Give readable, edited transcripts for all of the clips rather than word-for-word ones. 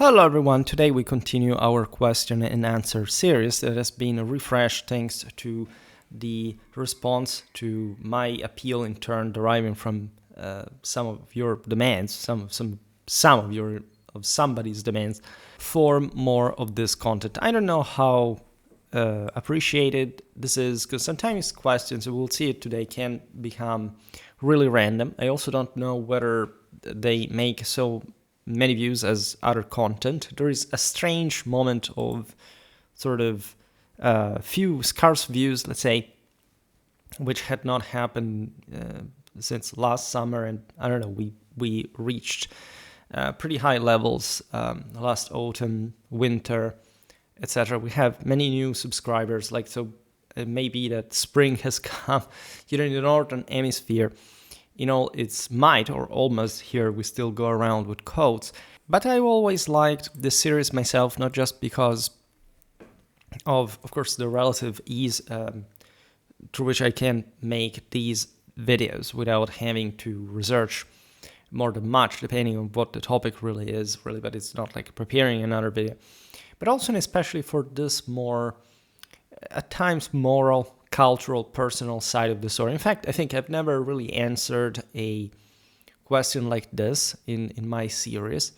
Hello everyone, today we continue our question and answer series that has been refreshed thanks to the response to my appeal in turn deriving from some of your demands, some of somebody's demands for more of this content. I don't know how appreciated this is because sometimes questions, we'll see it today, can become really random. I also don't know whether they make so many views as other content. There is a strange moment of sort of few scarce views, let's say, which had not happened since last summer, and I don't know, we reached pretty high levels last autumn, winter, etc. We have many new subscribers, so it may be that spring has come here in the northern hemisphere. It's might or almost here we still go around with quotes. But I always liked this series myself, not just because of course, the relative ease through which I can make these videos without having to research more than much, depending on what the topic really is, but it's not like preparing another video. But also and especially for this more, at times, moral, cultural, personal side of the story. In fact, I think I've never really answered a question like this in my series.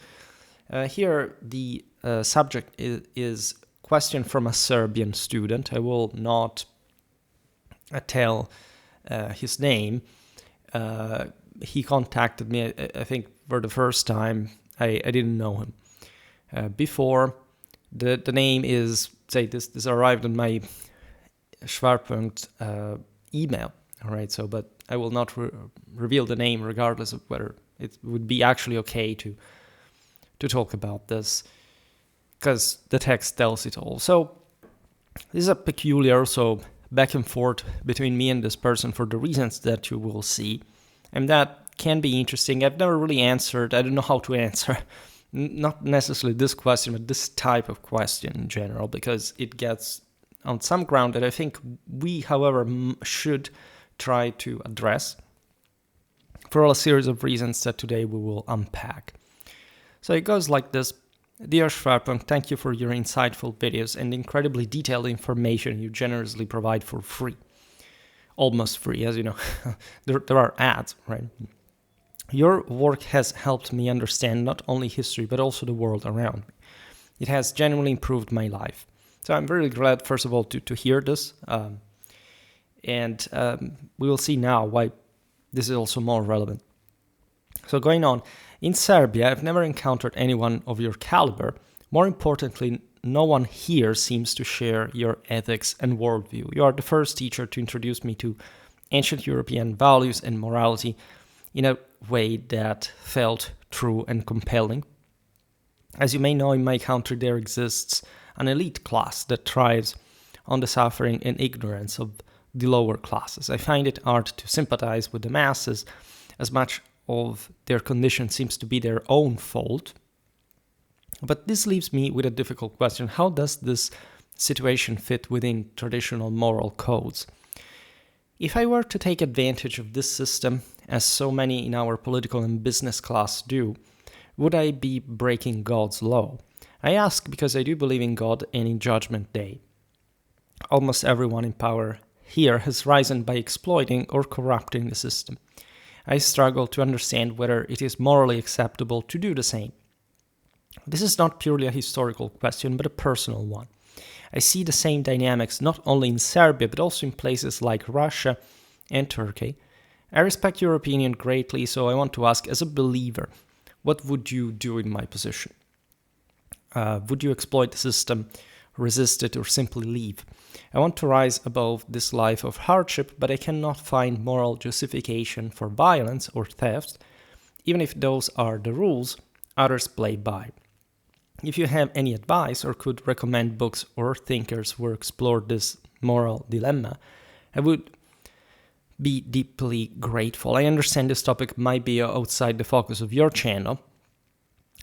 Here, the subject is question from a Serbian student. I will not tell his name. He contacted me, I think, for the first time. I didn't know him before. The name is, say, this arrived on my Schwerpunkt email, all right? But I will not reveal the name regardless of whether it would be actually okay to talk about this, because the text tells it all. So this is a peculiar, back and forth between me and this person for the reasons that you will see, and that can be interesting. I've never really answered, I don't know how to answer, not necessarily this question, but this type of question in general, because it gets on some ground that I think we, however, should try to address for a series of reasons that today we will unpack. So it goes like this. Dear Schwerpunkt, thank you for your insightful videos and incredibly detailed information you generously provide for free. Almost free, as you know. there are ads, right? Your work has helped me understand not only history, but also the world around me. It has genuinely improved my life. So I'm very glad, first of all, to hear this. And we will see now why this is also more relevant. So going on, in Serbia, I've never encountered anyone of your caliber. More importantly, no one here seems to share your ethics and worldview. You are the first teacher to introduce me to ancient European values and morality in a way that felt true and compelling. As you may know, in my country there exists an elite class that thrives on the suffering and ignorance of the lower classes. I find it hard to sympathize with the masses, as much of their condition seems to be their own fault. But this leaves me with a difficult question. How does this situation fit within traditional moral codes? If I were to take advantage of this system, as so many in our political and business class do, would I be breaking God's law? I ask because I do believe in God and in Judgment Day. Almost everyone in power here has risen by exploiting or corrupting the system. I struggle to understand whether it is morally acceptable to do the same. This is not purely a historical question, but a personal one. I see the same dynamics not only in Serbia, but also in places like Russia and Turkey. I respect your opinion greatly, so I want to ask, as a believer, what would you do in my position? Would you exploit the system, resist it, or simply leave? I want to rise above this life of hardship, but I cannot find moral justification for violence or theft, even if those are the rules others play by. If you have any advice or could recommend books or thinkers who explore this moral dilemma, I would be deeply grateful. I understand this topic might be outside the focus of your channel,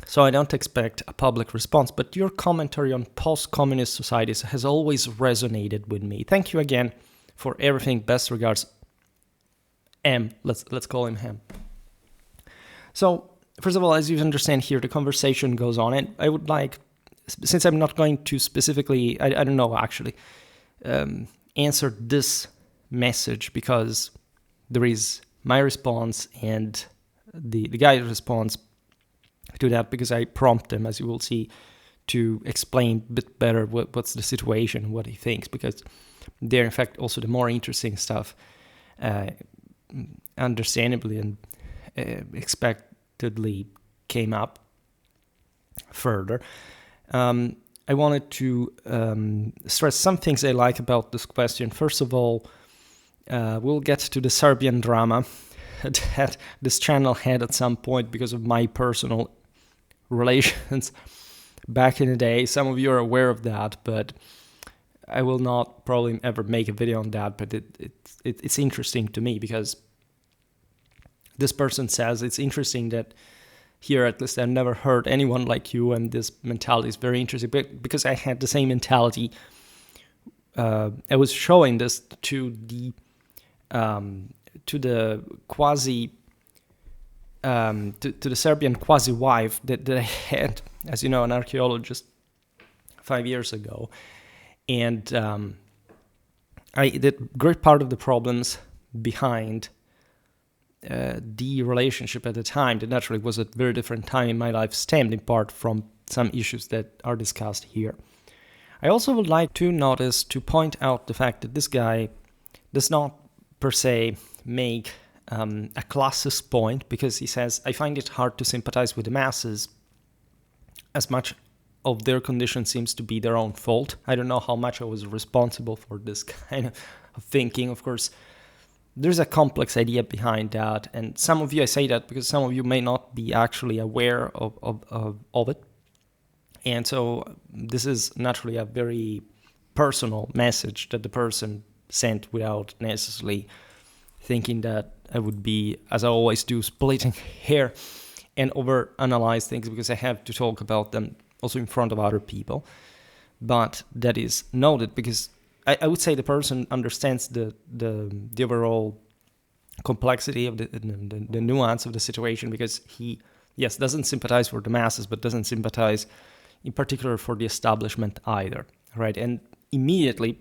so I don't expect a public response, but your commentary on post-communist societies has always resonated with me. Thank you again for everything. Best regards, M. Let's call him M. So first of all, as you understand here, the conversation goes on, and I would like, since I'm not going to specifically, I don't know actually, answer this message, because there is my response and the guy's response to that, because I prompt him, as you will see, to explain a bit better what's the situation, what he thinks, because they're in fact also the more interesting stuff, understandably and expectedly came up further. I wanted to stress some things I like about this question. First of all, we'll get to the Serbian drama that this channel had at some point because of my personal relations back in the day. Some of you are aware of that, but I will not probably ever make a video on that. But it's interesting to me, because this person says it's interesting that here, at least, I've never heard anyone like you, and this mentality is very interesting. But because I had the same mentality, I was showing this to the quasi to the Serbian quasi wife that I had, as you know, an archaeologist 5 years ago, and the great part of the problems behind the relationship at the time, that naturally was a very different time in my life, stemmed in part from some issues that are discussed here. I also would like to point out the fact that this guy does not per se make a classist point, because he says, I find it hard to sympathize with the masses, as much of their condition seems to be their own fault. I don't know how much I was responsible for this kind of thinking. Of course, there's a complex idea behind that, and some of you, I say that because some of you may not be actually aware of it, and so this is naturally a very personal message that the person sent without necessarily thinking that I would be, as I always do, splitting hair and over-analyze things, because I have to talk about them also in front of other people. But that is noted, because I would say the person understands the overall complexity of the nuance of the situation, because he, yes, doesn't sympathize for the masses, but doesn't sympathize in particular for the establishment either, right? And immediately,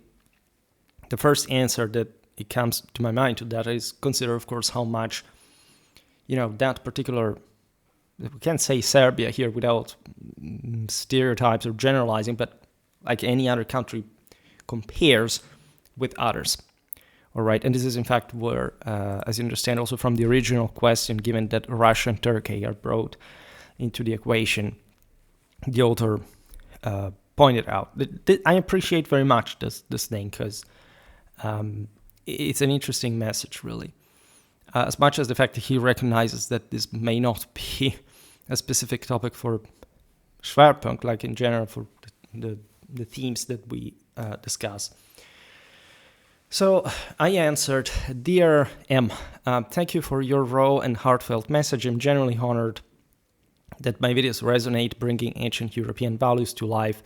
the first answer that it comes to my mind to that is consider, of course, how much, that particular, we can't say Serbia here without stereotypes or generalizing, but like any other country compares with others. All right, and this is in fact where, as you understand, also from the original question, given that Russia and Turkey are brought into the equation, the author pointed out. I appreciate very much this thing, because it's an interesting message, really. As much as the fact that he recognizes that this may not be a specific topic for Schwerpunkt, like in general for the themes that we discuss. So I answered, Dear M, thank you for your raw and heartfelt message. I'm genuinely honored that my videos resonate, bringing ancient European values to life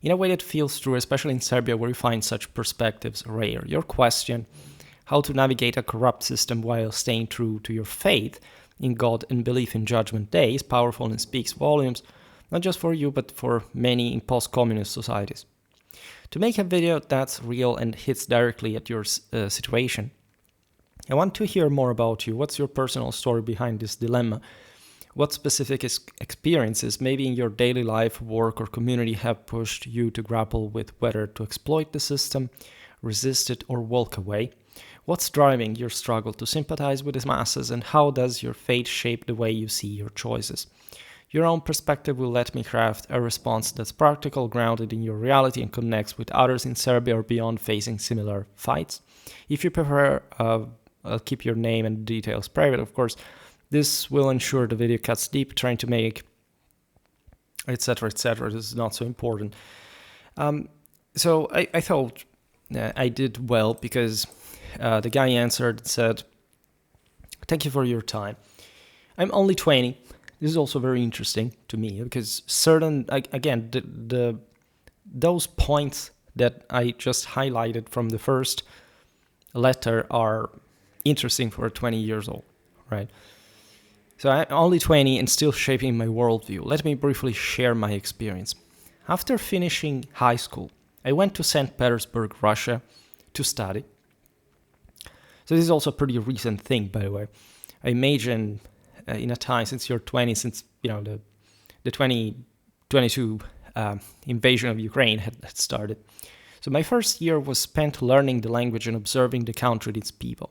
in a way that feels true, especially in Serbia, where you find such perspectives rare. Your question, how to navigate a corrupt system while staying true to your faith in God and belief in Judgment Day, is powerful and speaks volumes, not just for you, but for many in post-communist societies. To make a video that's real and hits directly at your situation, I want to hear more about you. What's your personal story behind this dilemma? What specific experiences, maybe in your daily life, work, or community, have pushed you to grapple with whether to exploit the system, resist it, or walk away? What's driving your struggle to sympathize with the masses, and how does your fate shape the way you see your choices? Your own perspective will let me craft a response that's practical, grounded in your reality, and connects with others in Serbia or beyond facing similar fights. If you prefer, I'll keep your name and details private, of course. This will ensure the video cuts deep, trying to make etc. etc. This is not so important. So I thought I did well, because the guy answered and said, thank you for your time. I'm only 20. This is also very interesting to me, because again, those points that I just highlighted from the first letter are interesting for 20 years old, right? So I'm only 20 and still shaping my worldview. Let me briefly share my experience. After finishing high school, I went to St. Petersburg, Russia, to study. So this is also a pretty recent thing, by the way. I imagine in a time since you're 20, since the 2022 invasion of Ukraine had started. So my first year was spent learning the language and observing the country and its people.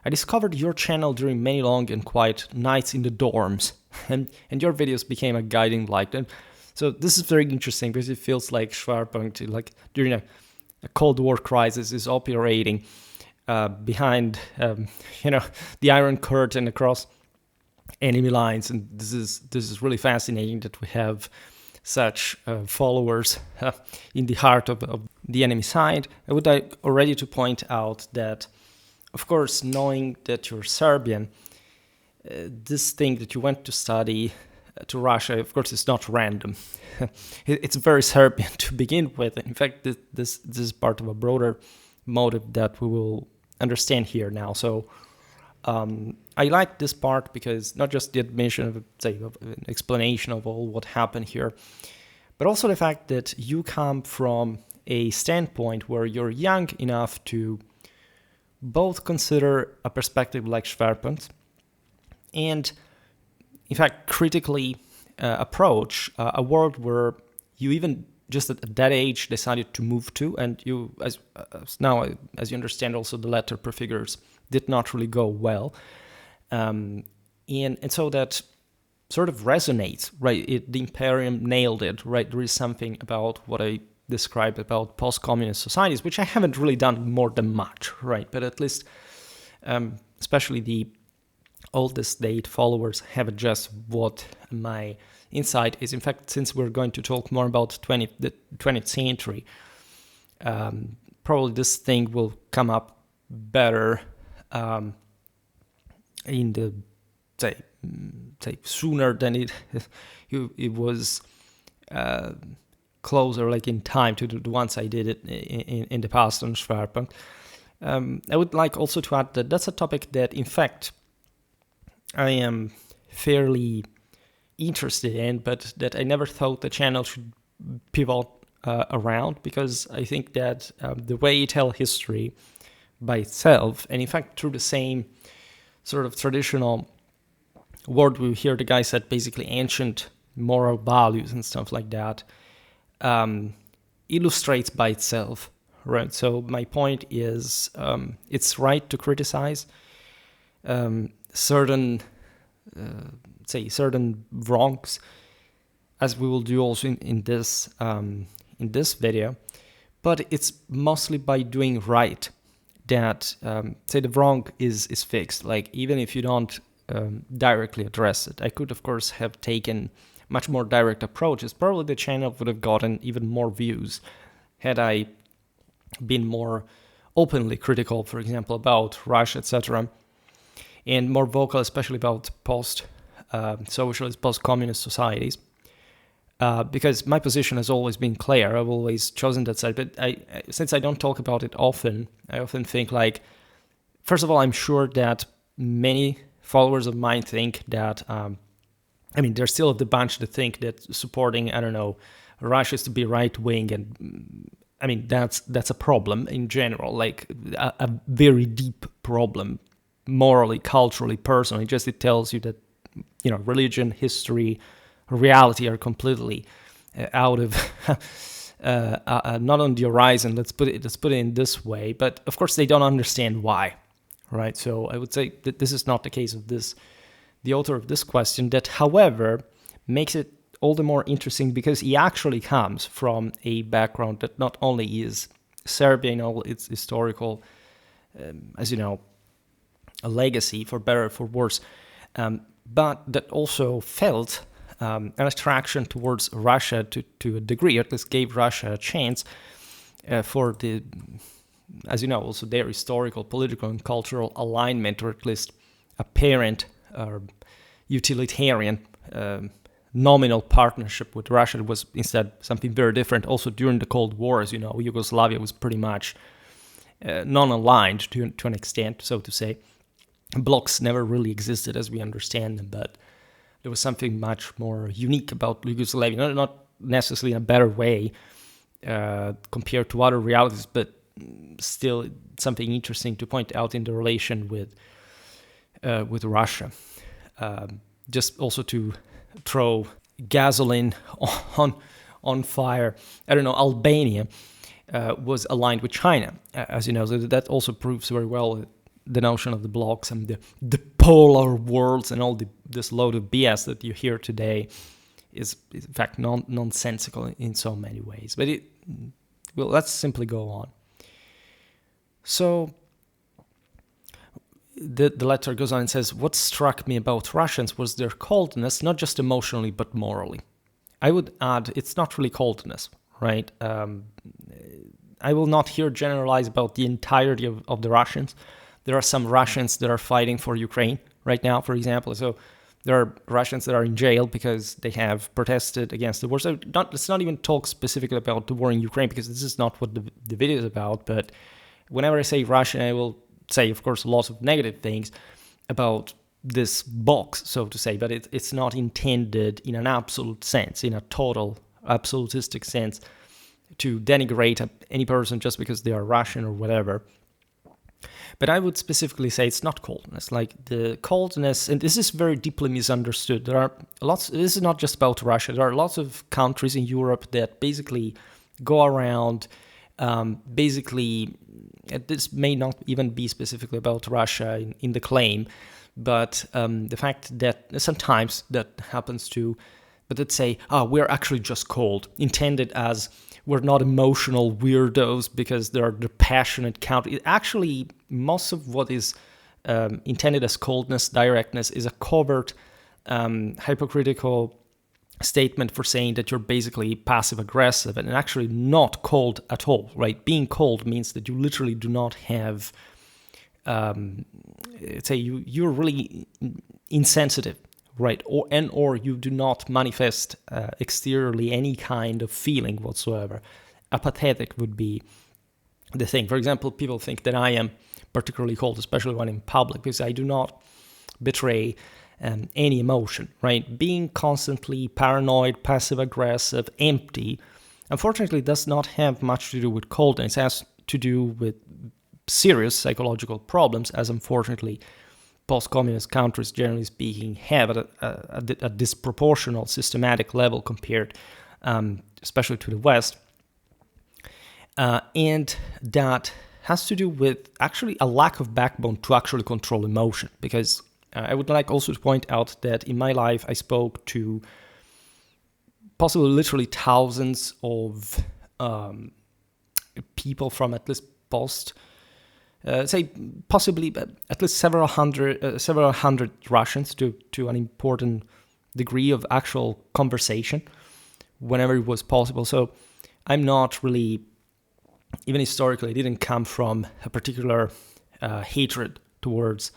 I discovered your channel during many long and quiet nights in the dorms, and your videos became a guiding light. And so this is very interesting because it feels like Schwerpunkt, like during a Cold War crisis, is operating behind, the Iron Curtain across enemy lines, and this is really fascinating that we have such followers in the heart of the enemy side. I would like already to point out that, of course, knowing that you're Serbian, this thing that you went to study to Russia, of course, is not random. It's very Serbian to begin with. In fact, this is part of a broader motive that we will understand here now. So I like this part because not just the admission of an explanation of all what happened here, but also the fact that you come from a standpoint where you're young enough to both consider a perspective like Schwerpunkt and, in fact, critically approach a world where you even just at that age decided to move to, and you, as you understand, also the latter prefigures did not really go well, and so that sort of resonates, right? The Imperium nailed it, right? There is something about what I described about post-communist societies, which I haven't really done more than much, right? But at least, especially the oldest date followers have addressed what my insight is. In fact, since we're going to talk more about the 20th century, probably this thing will come up better in the say sooner than it was closer, like in time, to the ones I did it in the past on Schwerpunkt. I would like also to add that that's a topic that, in fact, I am fairly interested in, but that I never thought the channel should pivot around, because I think that the way you tell history by itself, and in fact through the same sort of traditional word we hear the guy said, basically ancient moral values and stuff like that, illustrates by itself, right? So my point is, it's right to criticize certain wrongs, as we will do also in this video, but it's mostly by doing right that the wrong is fixed. Like, even if you don't directly address it, I could of course have taken much more direct approaches. Probably the channel would have gotten even more views had I been more openly critical, for example, about Russia, etc., and more vocal, especially about post-socialist, post-communist societies. Because my position has always been clear. I've always chosen that side. But since I don't talk about it often, I often think, like, first of all, I'm sure that many followers of mine think that, there's still the bunch that think that supporting, Russia is to be right-wing. And, that's a problem in general, like a very deep problem, morally, culturally, personally. Just it tells you that, religion, history, reality are completely out of not on the horizon. Let's put it in this way. But of course, they don't understand why, right? So I would say that this is not the case of the author of this question. That, however, makes it all the more interesting because he actually comes from a background that not only is Serbia in all its historical, as you know, a legacy, for better or for worse, but that also felt an attraction towards Russia to a degree, or at least gave Russia a chance for the, as you know, also their historical, political, and cultural alignment, or at least apparent or utilitarian nominal partnership with Russia. It was instead something very different. Also during the Cold War, as you know, Yugoslavia was pretty much non-aligned to an extent, so to say. blocks never really existed as we understand them, but there was something much more unique about Yugoslavia, not necessarily in a better way compared to other realities, but still something interesting to point out in the relation with Russia. Just also to throw gasoline on fire. I don't know, Albania was aligned with China, as you know. So that also proves very well the notion of the blocks and the polar worlds and all this load of BS that you hear today is in fact nonsensical in so many ways. But let's simply go on. So the letter goes on and says, what struck me about Russians was their coldness, not just emotionally, but morally. I would add, it's not really coldness, right? I will not here generalize about the entirety of the Russians. There are some Russians that are fighting for Ukraine right now, for example. So there are Russians that are in jail because they have protested against the war. So let's not even talk specifically about the war in Ukraine, because this is not what the video is about. But whenever I say Russian, I will say, of course, lots of negative things about this box, so to say, but it's not intended in an absolute sense, in a total absolutistic sense, to denigrate any person just because they are Russian or whatever. But I would specifically say it's not coldness. Like the coldness, and this is very deeply misunderstood. There are lots. This is not just about Russia. There are lots of countries in Europe that basically go around. This may not even be specifically about Russia in the claim, but the fact that sometimes that happens too. But let's say, we're actually just cold, intended as we're not emotional weirdos because they're the passionate counter. Actually, most of what is intended as coldness, directness, is a covert, hypocritical statement for saying that you're basically passive-aggressive and actually not cold at all, right? Being cold means that you literally do not have, you're really insensitive, right? Or you do not manifest exteriorly any kind of feeling whatsoever. Apathetic would be the thing. For example, people think that I am particularly cold, especially when in public, because I do not betray any emotion, right? Being constantly paranoid, passive-aggressive, empty, unfortunately does not have much to do with coldness. It has to do with serious psychological problems, as unfortunately post-communist countries, generally speaking, have at a disproportional systematic level compared, especially to the West. And that has to do with actually a lack of backbone to actually control emotion, because I would like also to point out that in my life I spoke to possibly literally thousands of people from at least possibly at least several hundred Russians to an important degree of actual conversation whenever it was possible. So I'm not really, even historically, I didn't come from a particular hatred towards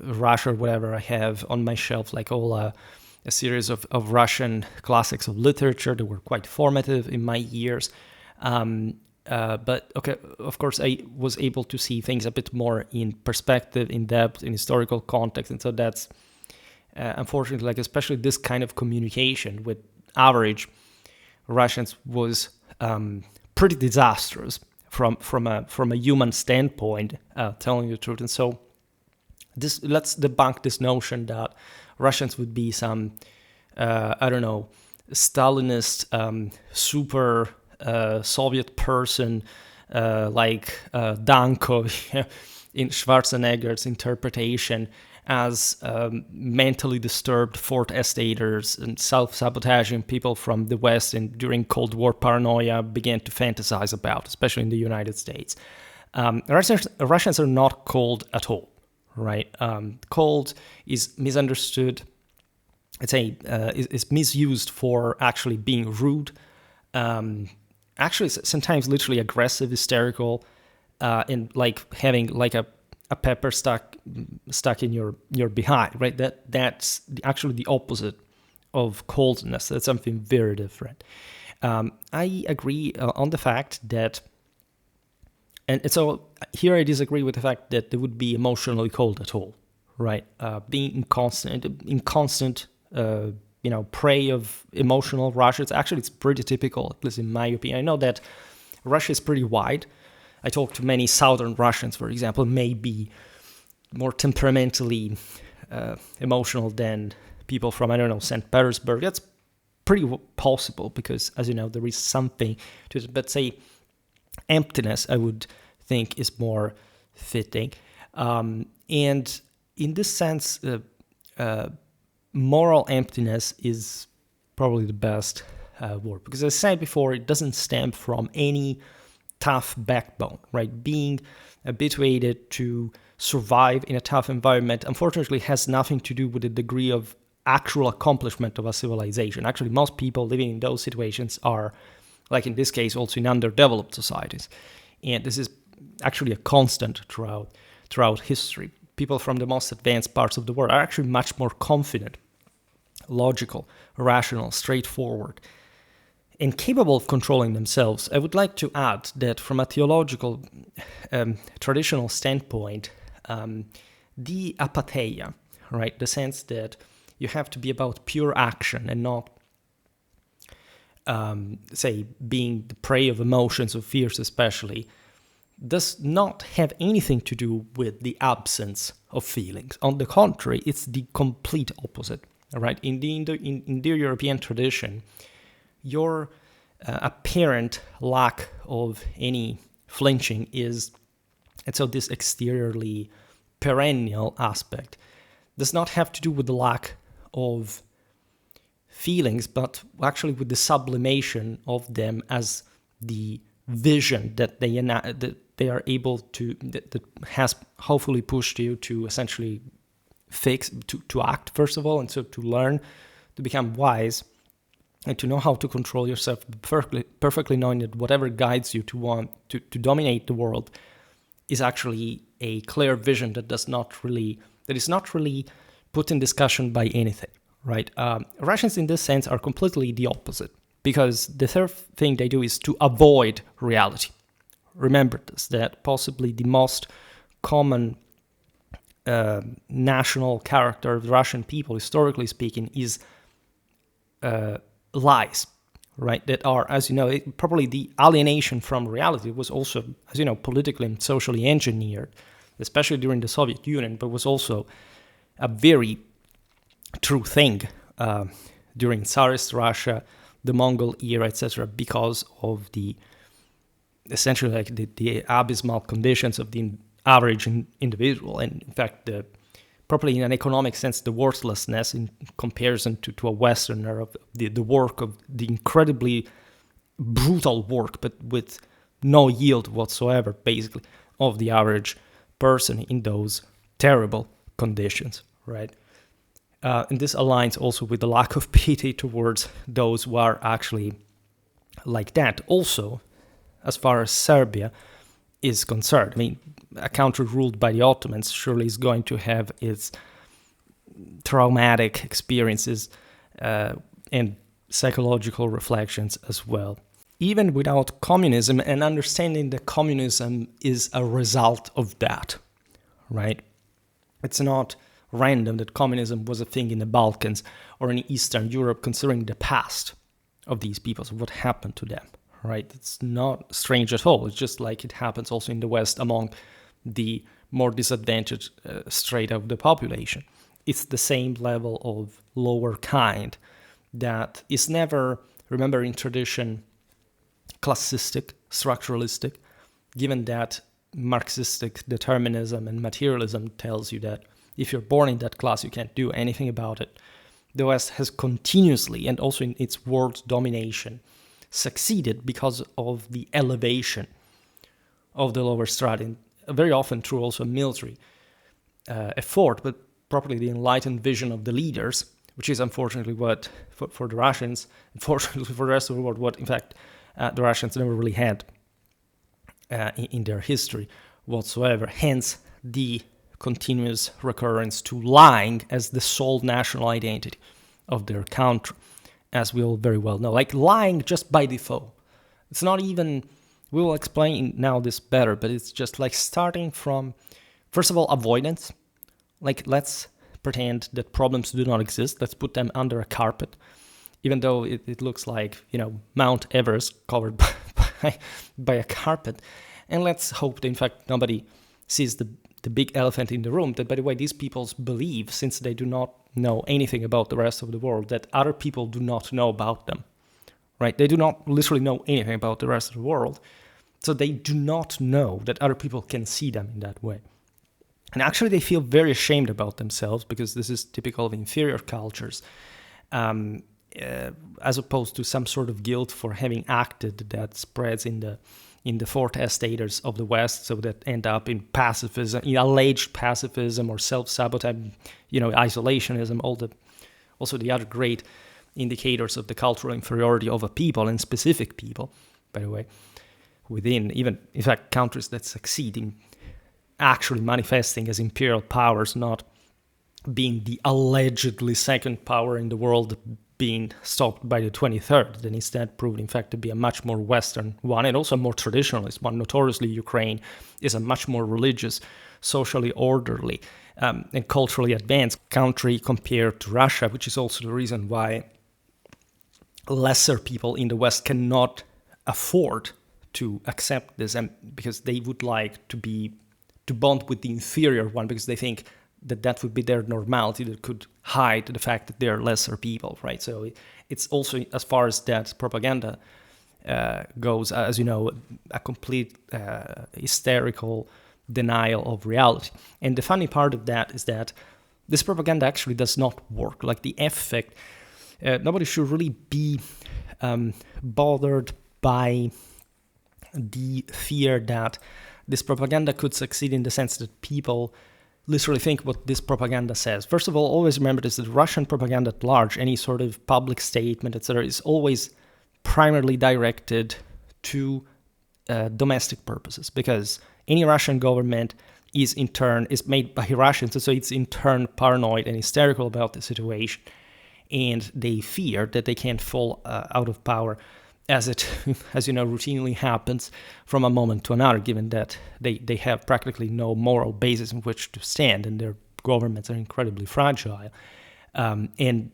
Russia or whatever. I have on my shelf like all a series of Russian classics of literature that were quite formative in my years. But okay, of course, I was able to see things a bit more in perspective, in depth, in historical context, and so that's unfortunately, like especially this kind of communication with average Russians was pretty disastrous from a human standpoint, telling you the truth. And so let's debunk this notion that Russians would be some Stalinist super Soviet person like Danko in Schwarzenegger's interpretation as mentally disturbed fourth estaters and self-sabotaging people from the West and during Cold War paranoia began to fantasize about, especially in the United States. Russians are not cold at all, right? Cold is misunderstood. Is misused for actually being rude. Actually, sometimes literally aggressive, hysterical, and like having like a pepper stuck in your behind, right? That's actually the opposite of coldness. That's something very different. I agree on the fact that And so here I disagree with the fact that they would be emotionally cold at all, right? Being in constant prey of emotional rush. It's pretty typical, at least in my opinion. I know that Russia is pretty wide. I talked to many southern Russians, for example, may be more temperamentally emotional than people from, I don't know, St. Petersburg. That's pretty possible because, as you know, there is something to it. But say emptiness, I would think, is more fitting. And in this sense, moral emptiness is probably the best word, because as I said before, it doesn't stem from any tough backbone, right? Being habituated to survive in a tough environment, unfortunately, has nothing to do with the degree of actual accomplishment of a civilization. Actually, most people living in those situations are, like in this case, also in underdeveloped societies. And this is actually a constant throughout history. People from the most advanced parts of the world are actually much more confident, logical, rational, straightforward, and capable of controlling themselves. I would like to add that from a theological, traditional standpoint, the apatheia, right, the sense that you have to be about pure action and not, say, being the prey of emotions, of fears especially, does not have anything to do with the absence of feelings. On the contrary, it's the complete opposite. Right? In the Indo-European tradition, your apparent lack of any flinching is, and so this exteriorly perennial aspect does not have to do with the lack of feelings, but actually with the sublimation of them as the vision that they are able to, that has hopefully pushed you to essentially fix, to act first of all, and so to learn, to become wise, and to know how to control yourself perfectly knowing that whatever guides you to want to dominate the world is actually a clear vision that is not really put in discussion by anything, right? Russians in this sense are completely the opposite, because the third thing they do is to avoid reality. Remember this, that possibly the most common national character of the Russian people, historically speaking, is lies, right? That are, as you know, probably the alienation from reality was also, as you know, politically and socially engineered, especially during the Soviet Union, but was also a very true thing during Tsarist Russia, the Mongol era, etc., because of the essentially like the abysmal conditions of the average individual, and in fact, probably in an economic sense, the worthlessness in comparison to a Westerner of the work of the incredibly brutal work, but with no yield whatsoever, basically, of the average person in those terrible conditions, right? And this aligns also with the lack of pity towards those who are actually like that. Also, as far as Serbia is concerned, I mean, a country ruled by the Ottomans surely is going to have its traumatic experiences and psychological reflections as well. Even without communism, and understanding that communism is a result of that, right? It's not random that communism was a thing in the Balkans or in Eastern Europe, considering the past of these peoples, what happened to them, right? It's not strange at all. It's just like it happens also in the West among the more disadvantaged strata of the population. It's the same level of lower kind that is never, remember, in tradition, classistic, structuralistic, given that Marxistic determinism and materialism tells you that if you're born in that class, you can't do anything about it. The West has continuously, and also in its world domination, succeeded because of the elevation of the lower strata, very often through also military effort, but properly the enlightened vision of the leaders, which is unfortunately what, for the Russians, unfortunately for the rest of the world, what in fact the Russians never really had in their history whatsoever. Hence the continuous recurrence to lying as the sole national identity of their country, as we all very well know. Like lying just by default. It's not even We will explain now this better, but it's just like starting from, first of all, avoidance. Like, let's pretend that problems do not exist. Let's put them under a carpet, even though it looks like, Mount Everest covered by a carpet. And let's hope that, in fact, nobody sees the big elephant in the room, that, by the way, these people believe, since they do not know anything about the rest of the world, that other people do not know about them, right? They do not literally know anything about the rest of the world, so they do not know that other people can see them in that way. And actually, they feel very ashamed about themselves, because this is typical of inferior cultures, as opposed to some sort of guilt for having acted that spreads in the foretators of the West, so that end up in pacifism, in alleged pacifism or self-sabotage, isolationism, also the other great indicators of the cultural inferiority of a people, and specific people, by the way, within even, in fact, countries that succeed in actually manifesting as imperial powers, not being the allegedly second power in the world, being stopped by the 23rd, then instead proved, in fact, to be a much more Western one, and also a more traditionalist one. Notoriously, Ukraine is a much more religious, socially orderly, and culturally advanced country compared to Russia, which is also the reason why lesser people in the West cannot afford to accept this, and because they would like to bond with the inferior one, because they think that would be their normality, that could hide the fact that they're lesser people, right? So it's also, as far as that propaganda goes, as you know, a complete hysterical denial of reality. And the funny part of that is that this propaganda actually does not work. Like, the effect, nobody should really be bothered by the fear that this propaganda could succeed, in the sense that people literally think what this propaganda says. First of all, always remember this, that Russian propaganda at large, any sort of public statement, etc., is always primarily directed to domestic purposes, because any Russian government is made by Russians, so it's in turn paranoid and hysterical about the situation, and they fear that they can't fall out of power, as it, as you know, routinely happens from a moment to another, given that they have practically no moral basis in which to stand, and their governments are incredibly fragile, and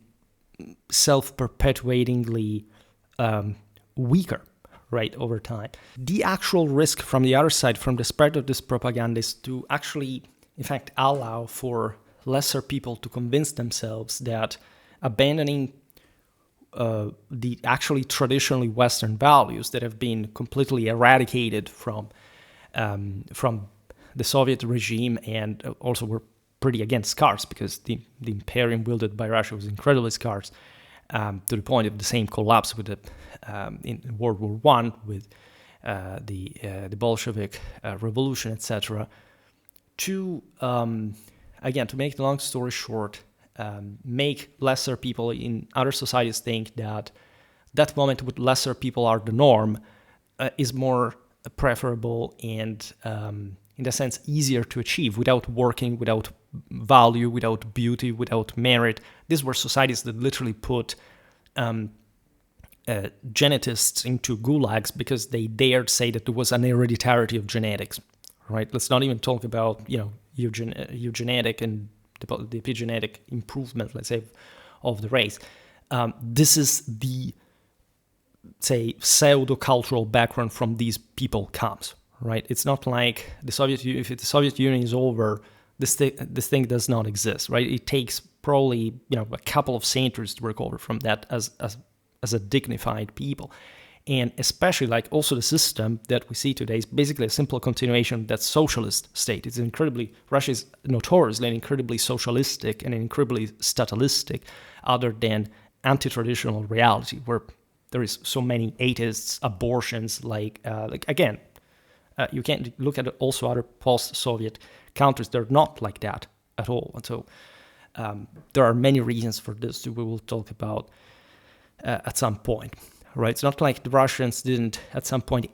self-perpetuatingly weaker, right, over time. The actual risk from the other side, from the spread of this propaganda, is to actually, in fact, allow for lesser people to convince themselves that abandoning the actually traditionally Western values that have been completely eradicated from the Soviet regime, and also were pretty, again, scarce, because the imperium wielded by Russia was incredibly scarce, to the point of the same collapse with in World War I, with the Bolshevik revolution, etc. To make the long story short, make lesser people in other societies think that moment with lesser people are the norm is more preferable, and in a sense easier to achieve, without working, without value, without beauty, without merit. These were societies that literally put geneticists into gulags because they dared say that there was an hereditarity of genetics, right? Let's not even talk about, eugenetic and the epigenetic improvement, let's say, of the race. This is the, say, pseudo-cultural background from these people comes, right? It's not like the Soviet Union. If the Soviet Union is over, this thing does not exist, right? It takes probably, a couple of centuries to recover from that as a dignified people. And especially, like, also the system that we see today is basically a simple continuation of that socialist state. Russia is notoriously and incredibly socialistic and incredibly statalistic, other than anti-traditional reality, where there is so many atheists, abortions, again, you can't look at also other post-Soviet countries. They're not like that at all. And so there are many reasons for this we will talk about at some point. Right, it's not like the Russians didn't at some point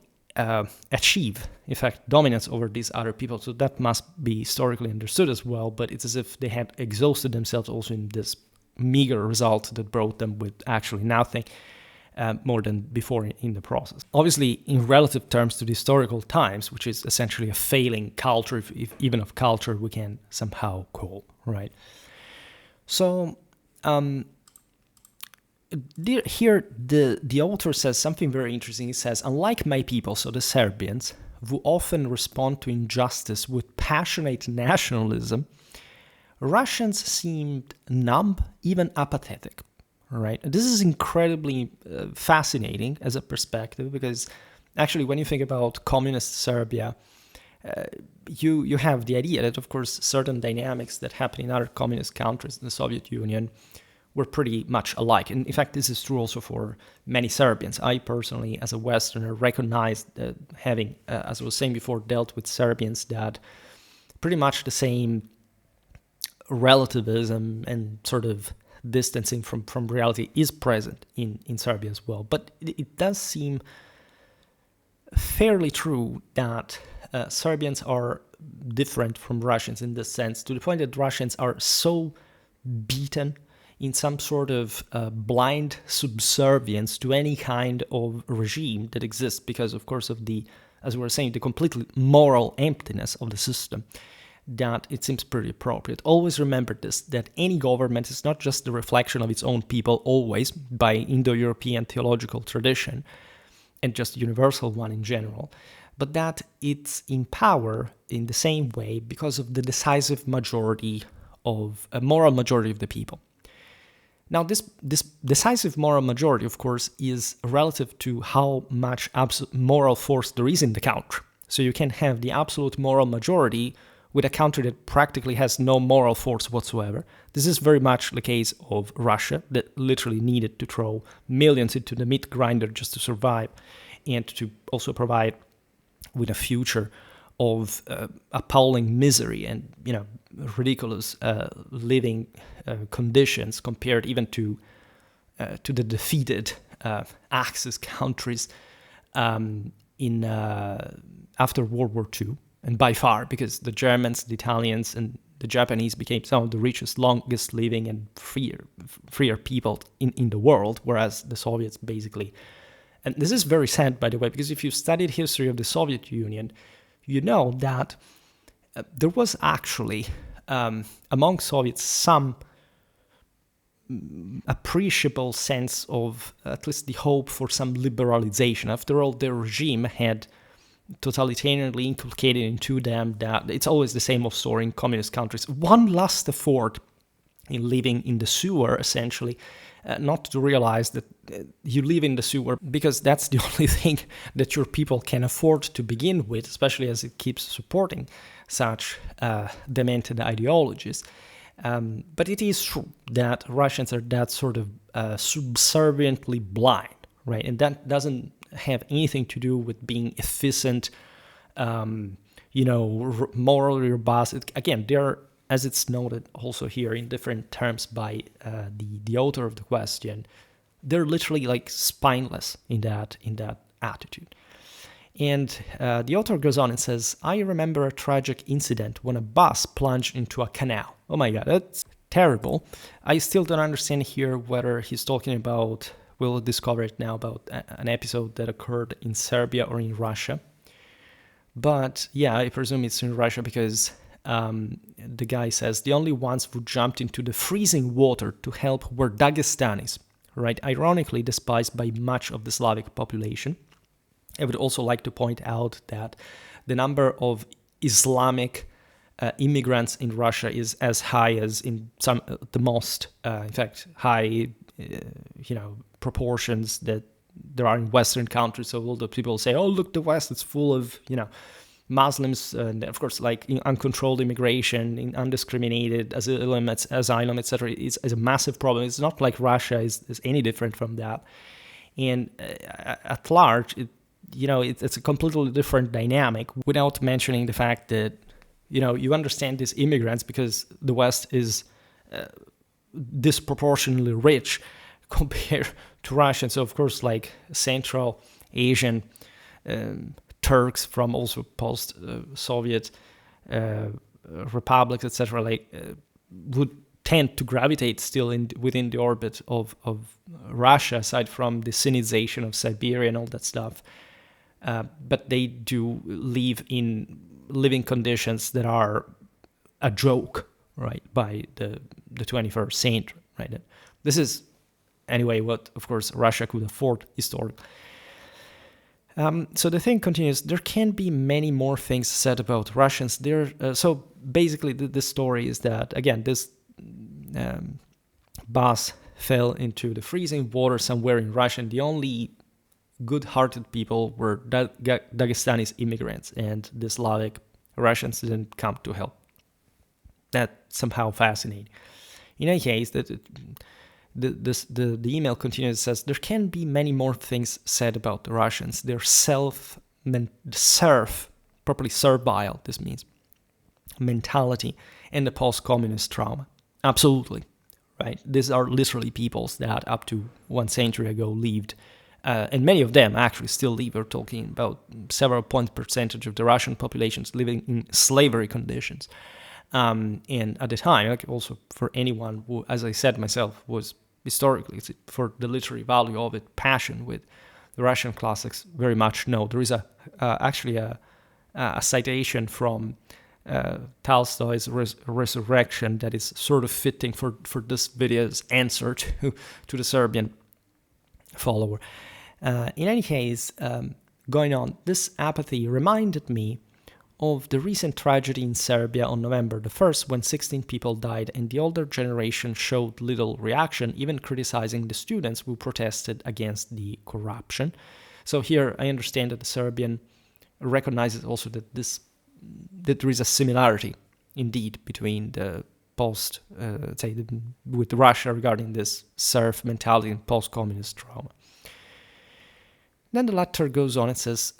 achieve, in fact, dominance over these other people. So that must be historically understood as well. But it's as if they had exhausted themselves also in this meager result that brought them with actually nothing. more than before in the process. Obviously, in relative terms to the historical times, which is essentially a failing culture, if even of culture we can somehow call, right? So here the author says something very interesting. He says, unlike my people, so the Serbians, who often respond to injustice with passionate nationalism, Russians seemed numb, even apathetic. Right? This is incredibly fascinating as a perspective, because actually when you think about communist Serbia, you have the idea that, of course, certain dynamics that happen in other communist countries in the Soviet Union were pretty much alike. And in fact, this is true also for many Serbians. I personally, as a Westerner, recognized having, as I was saying before, dealt with Serbians, that pretty much the same relativism and sort of distancing from reality is present in Serbia as well. But it does seem fairly true that Serbians are different from Russians in this sense, to the point that Russians are so beaten in some sort of blind subservience to any kind of regime that exists because, of course, of the, as we were saying, the completely moral emptiness of the system, that it seems pretty appropriate. Always remember this, that any government is not just the reflection of its own people, always, by Indo-European theological tradition, and just a universal one in general, but that it's in power in the same way because of the decisive majority of, a moral majority of the people. Now, this decisive moral majority, of course, is relative to how much moral force there is in the country. So you can have the absolute moral majority with a country that practically has no moral force whatsoever. This is very much the case of Russia, that literally needed to throw millions into the meat grinder just to survive, and to also provide with a future of appalling misery and, you know, ridiculous living conditions compared even to the defeated Axis countries in after World War II. And by far, because the Germans, the Italians, and the Japanese became some of the richest, longest living, and freer people in the world, whereas the Soviets basically... And this is very sad, by the way, because if you studied history of the Soviet Union, you know that there was actually, among Soviets, some appreciable sense of at least the hope for some liberalization. After all, their regime had totalitarianly inculcated into them that it's always the same old story in communist countries. One last effort in living in the sewer, essentially, not to realize that you live in the sewer because that's the only thing that your people can afford to begin with, especially as it keeps supporting such demented ideologies. But it is true that Russians are that sort of subserviently blind, right? And that doesn't have anything to do with being efficient, morally robust. Again, they're, as it's noted also here in different terms by the author of the question, they're literally like spineless in that attitude. And the author goes on and says, I remember a tragic incident when a bus plunged into a canal. Oh my God, that's terrible. I still don't understand here whether he's talking about, we'll discover it now, about an episode that occurred in Serbia or in Russia. But yeah, I presume it's in Russia because the guy says the only ones who jumped into the freezing water to help were Dagestanis, right? Ironically despised by much of the Slavic population. I would also like to point out that the number of Islamic immigrants in Russia is as high as in some, the most, in fact, high, proportions that there are in Western countries. So all the people say, oh, look, the West, it's full of, Muslims, and of course, like uncontrolled immigration, undiscriminated asylum, etc. is a massive problem. It's not like Russia is any different from that. And at large, it's a completely different dynamic, without mentioning the fact that, you understand these immigrants because the West is disproportionately rich compared to Russia. So, of course, like Central Asian Turks from also post-Soviet republics, etc., would tend to gravitate still within the orbit of Russia, aside from the Sinization of Siberia and all that stuff. But they do live in living conditions that are a joke, right, by the 21st century, right? This is, anyway, what, of course, Russia could afford historically. So the thing continues. There can be many more things said about Russians. So basically, the story is that, again, this bus fell into the freezing water somewhere in Russia, and the only good-hearted people were Dagestani immigrants, and the Slavic Russians didn't come to help. That's somehow fascinating. In any case, the email continues. It says, there can be many more things said about the Russians. Their properly servile, this means, mentality, and the post-communist trauma. Absolutely, right? These are literally peoples that up to 1 century ago lived, and many of them actually still live. We're talking about several point percentage of the Russian populations living in slavery conditions. And at the time, like also for anyone who, as I said myself, was historically, for the literary value of it, passion with the Russian classics, very much no. There is actually a citation from Tolstoy's Resurrection that is sort of fitting for this video's answer to the Serbian follower. In any case, going on, this apathy reminded me of the recent tragedy in Serbia on November the 1st, when 16 people died and the older generation showed little reaction, even criticizing the students who protested against the corruption. So here I understand that the Serbian recognizes also that there is a similarity indeed between the with Russia regarding this serf mentality and post-communist trauma. Then the letter goes on. It says,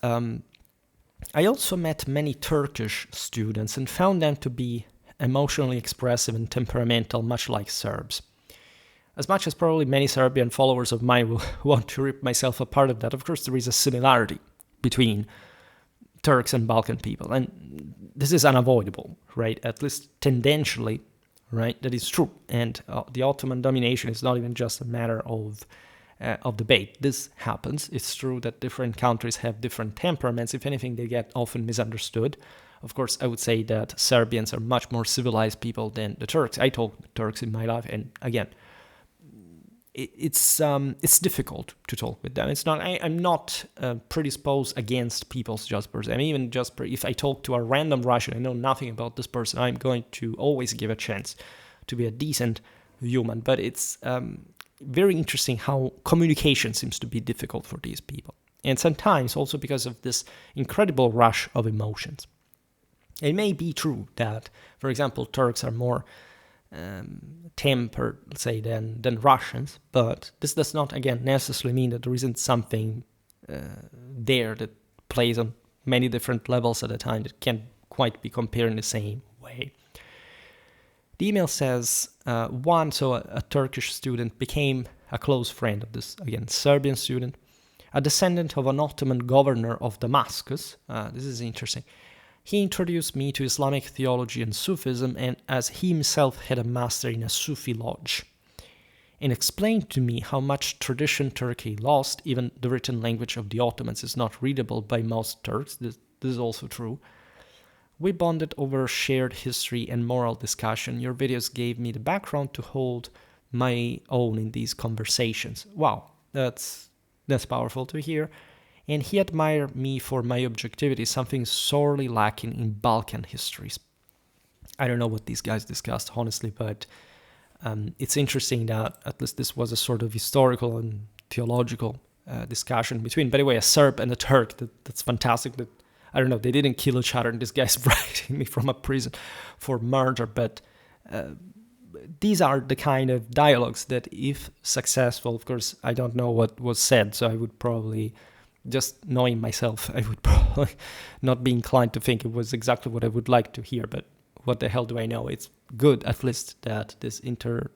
I also met many Turkish students and found them to be emotionally expressive and temperamental, much like Serbs. As much as probably many Serbian followers of mine will want to rip myself apart of that, of course there is a similarity between Turks and Balkan people, and this is unavoidable, right? At least tendentially, right? That is true, and the Ottoman domination is not even just a matter of debate. This happens. It's true that different countries have different temperaments. If anything, they get often misunderstood. Of course, I would say that Serbians are much more civilized people than the Turks. I talk with Turks in my life, and again, it's difficult to talk with them. It's not. I'm not predisposed against people's just person. I mean, even just if I talk to a random Russian, I know nothing about this person, I'm going to always give a chance to be a decent human. But it's very interesting how communication seems to be difficult for these people. And sometimes also because of this incredible rush of emotions. It may be true that, for example, Turks are more tempered, say, than Russians, but this does not, again, necessarily mean that there isn't something there that plays on many different levels at a time that can't quite be compared in the same way. The email says, a Turkish student became a close friend of this, again, Serbian student, a descendant of an Ottoman governor of Damascus. This is interesting. He introduced me to Islamic theology and Sufism, and as he himself had a master in a Sufi lodge, and explained to me how much tradition Turkey lost. Even the written language of the Ottomans is not readable by most Turks. This is also true. We bonded over shared history and moral discussion. Your videos gave me the background to hold my own in these conversations. Wow, that's powerful to hear. And he admired me for my objectivity, something sorely lacking in Balkan histories. I don't know what these guys discussed, honestly, but it's interesting that at least this was a sort of historical and theological discussion between, by the way, a Serb and a Turk. That's fantastic. That, I don't know, they didn't kill each other, and this guy's writing me from a prison for murder, but these are the kind of dialogues that, if successful, of course, I don't know what was said, so I would probably, just knowing myself, I would probably not be inclined to think it was exactly what I would like to hear, but what the hell do I know? It's good, at least, that this international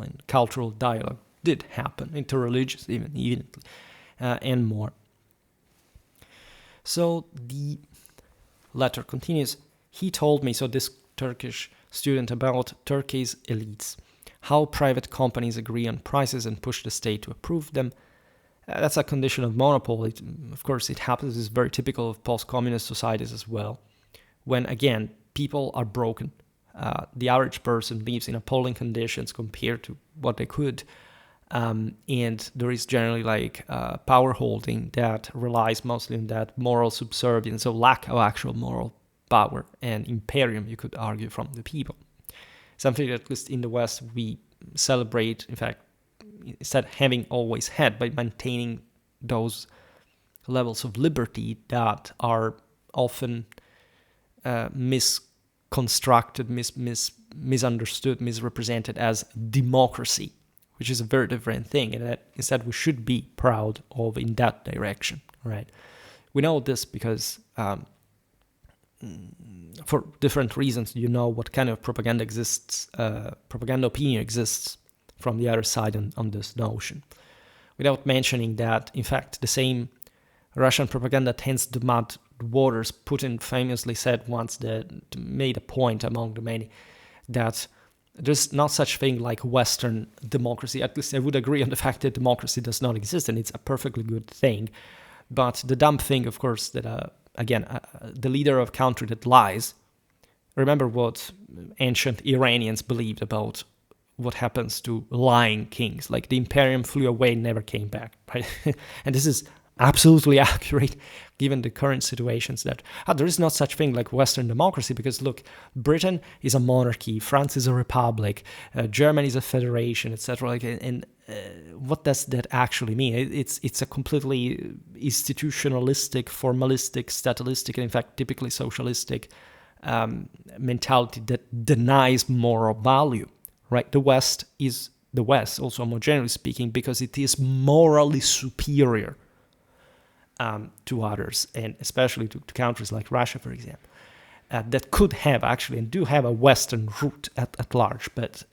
and cultural dialogue did happen, interreligious even, and more. So the letter continues. He told me, so this Turkish student about Turkey's elites, how private companies agree on prices and push the state to approve them. That's a condition of monopoly. Of course, it happens. It's very typical of post-communist societies as well. When, again, people are broken. The average person lives in appalling conditions compared to what they could. And there is generally like power holding that relies mostly on that moral subservience, so lack of actual moral power and imperium, you could argue, from the people. Something that at least in the West we celebrate, in fact, instead having always had, by maintaining those levels of liberty that are often misconstructed, misunderstood, misrepresented as democracy, which is a very different thing, and that instead we should be proud of in that direction, right? We know this because for different reasons, you know what kind of propaganda exists, propaganda opinion exists from the other side on this notion. Without mentioning that, in fact, the same Russian propaganda tends to mud waters. Putin famously said once, that made a point among the many, that there's not such thing like Western democracy. At least I would agree on the fact that democracy does not exist, and it's a perfectly good thing. But the dumb thing, of course, that the leader of a country that lies. Remember what ancient Iranians believed about what happens to lying kings. Like the imperium flew away and never came back, right? And this is absolutely accurate given the current situations that there is not such thing like Western democracy, because look, Britain is a monarchy, France is a republic, Germany is a federation, etc. And what does that actually mean? It's a completely institutionalistic, formalistic, statalistic, and in fact typically socialistic mentality that denies moral value, right? The West is the West, also more generally speaking, because it is morally superior to others, and especially to countries like Russia, for example, that could have actually and do have a Western root at large, but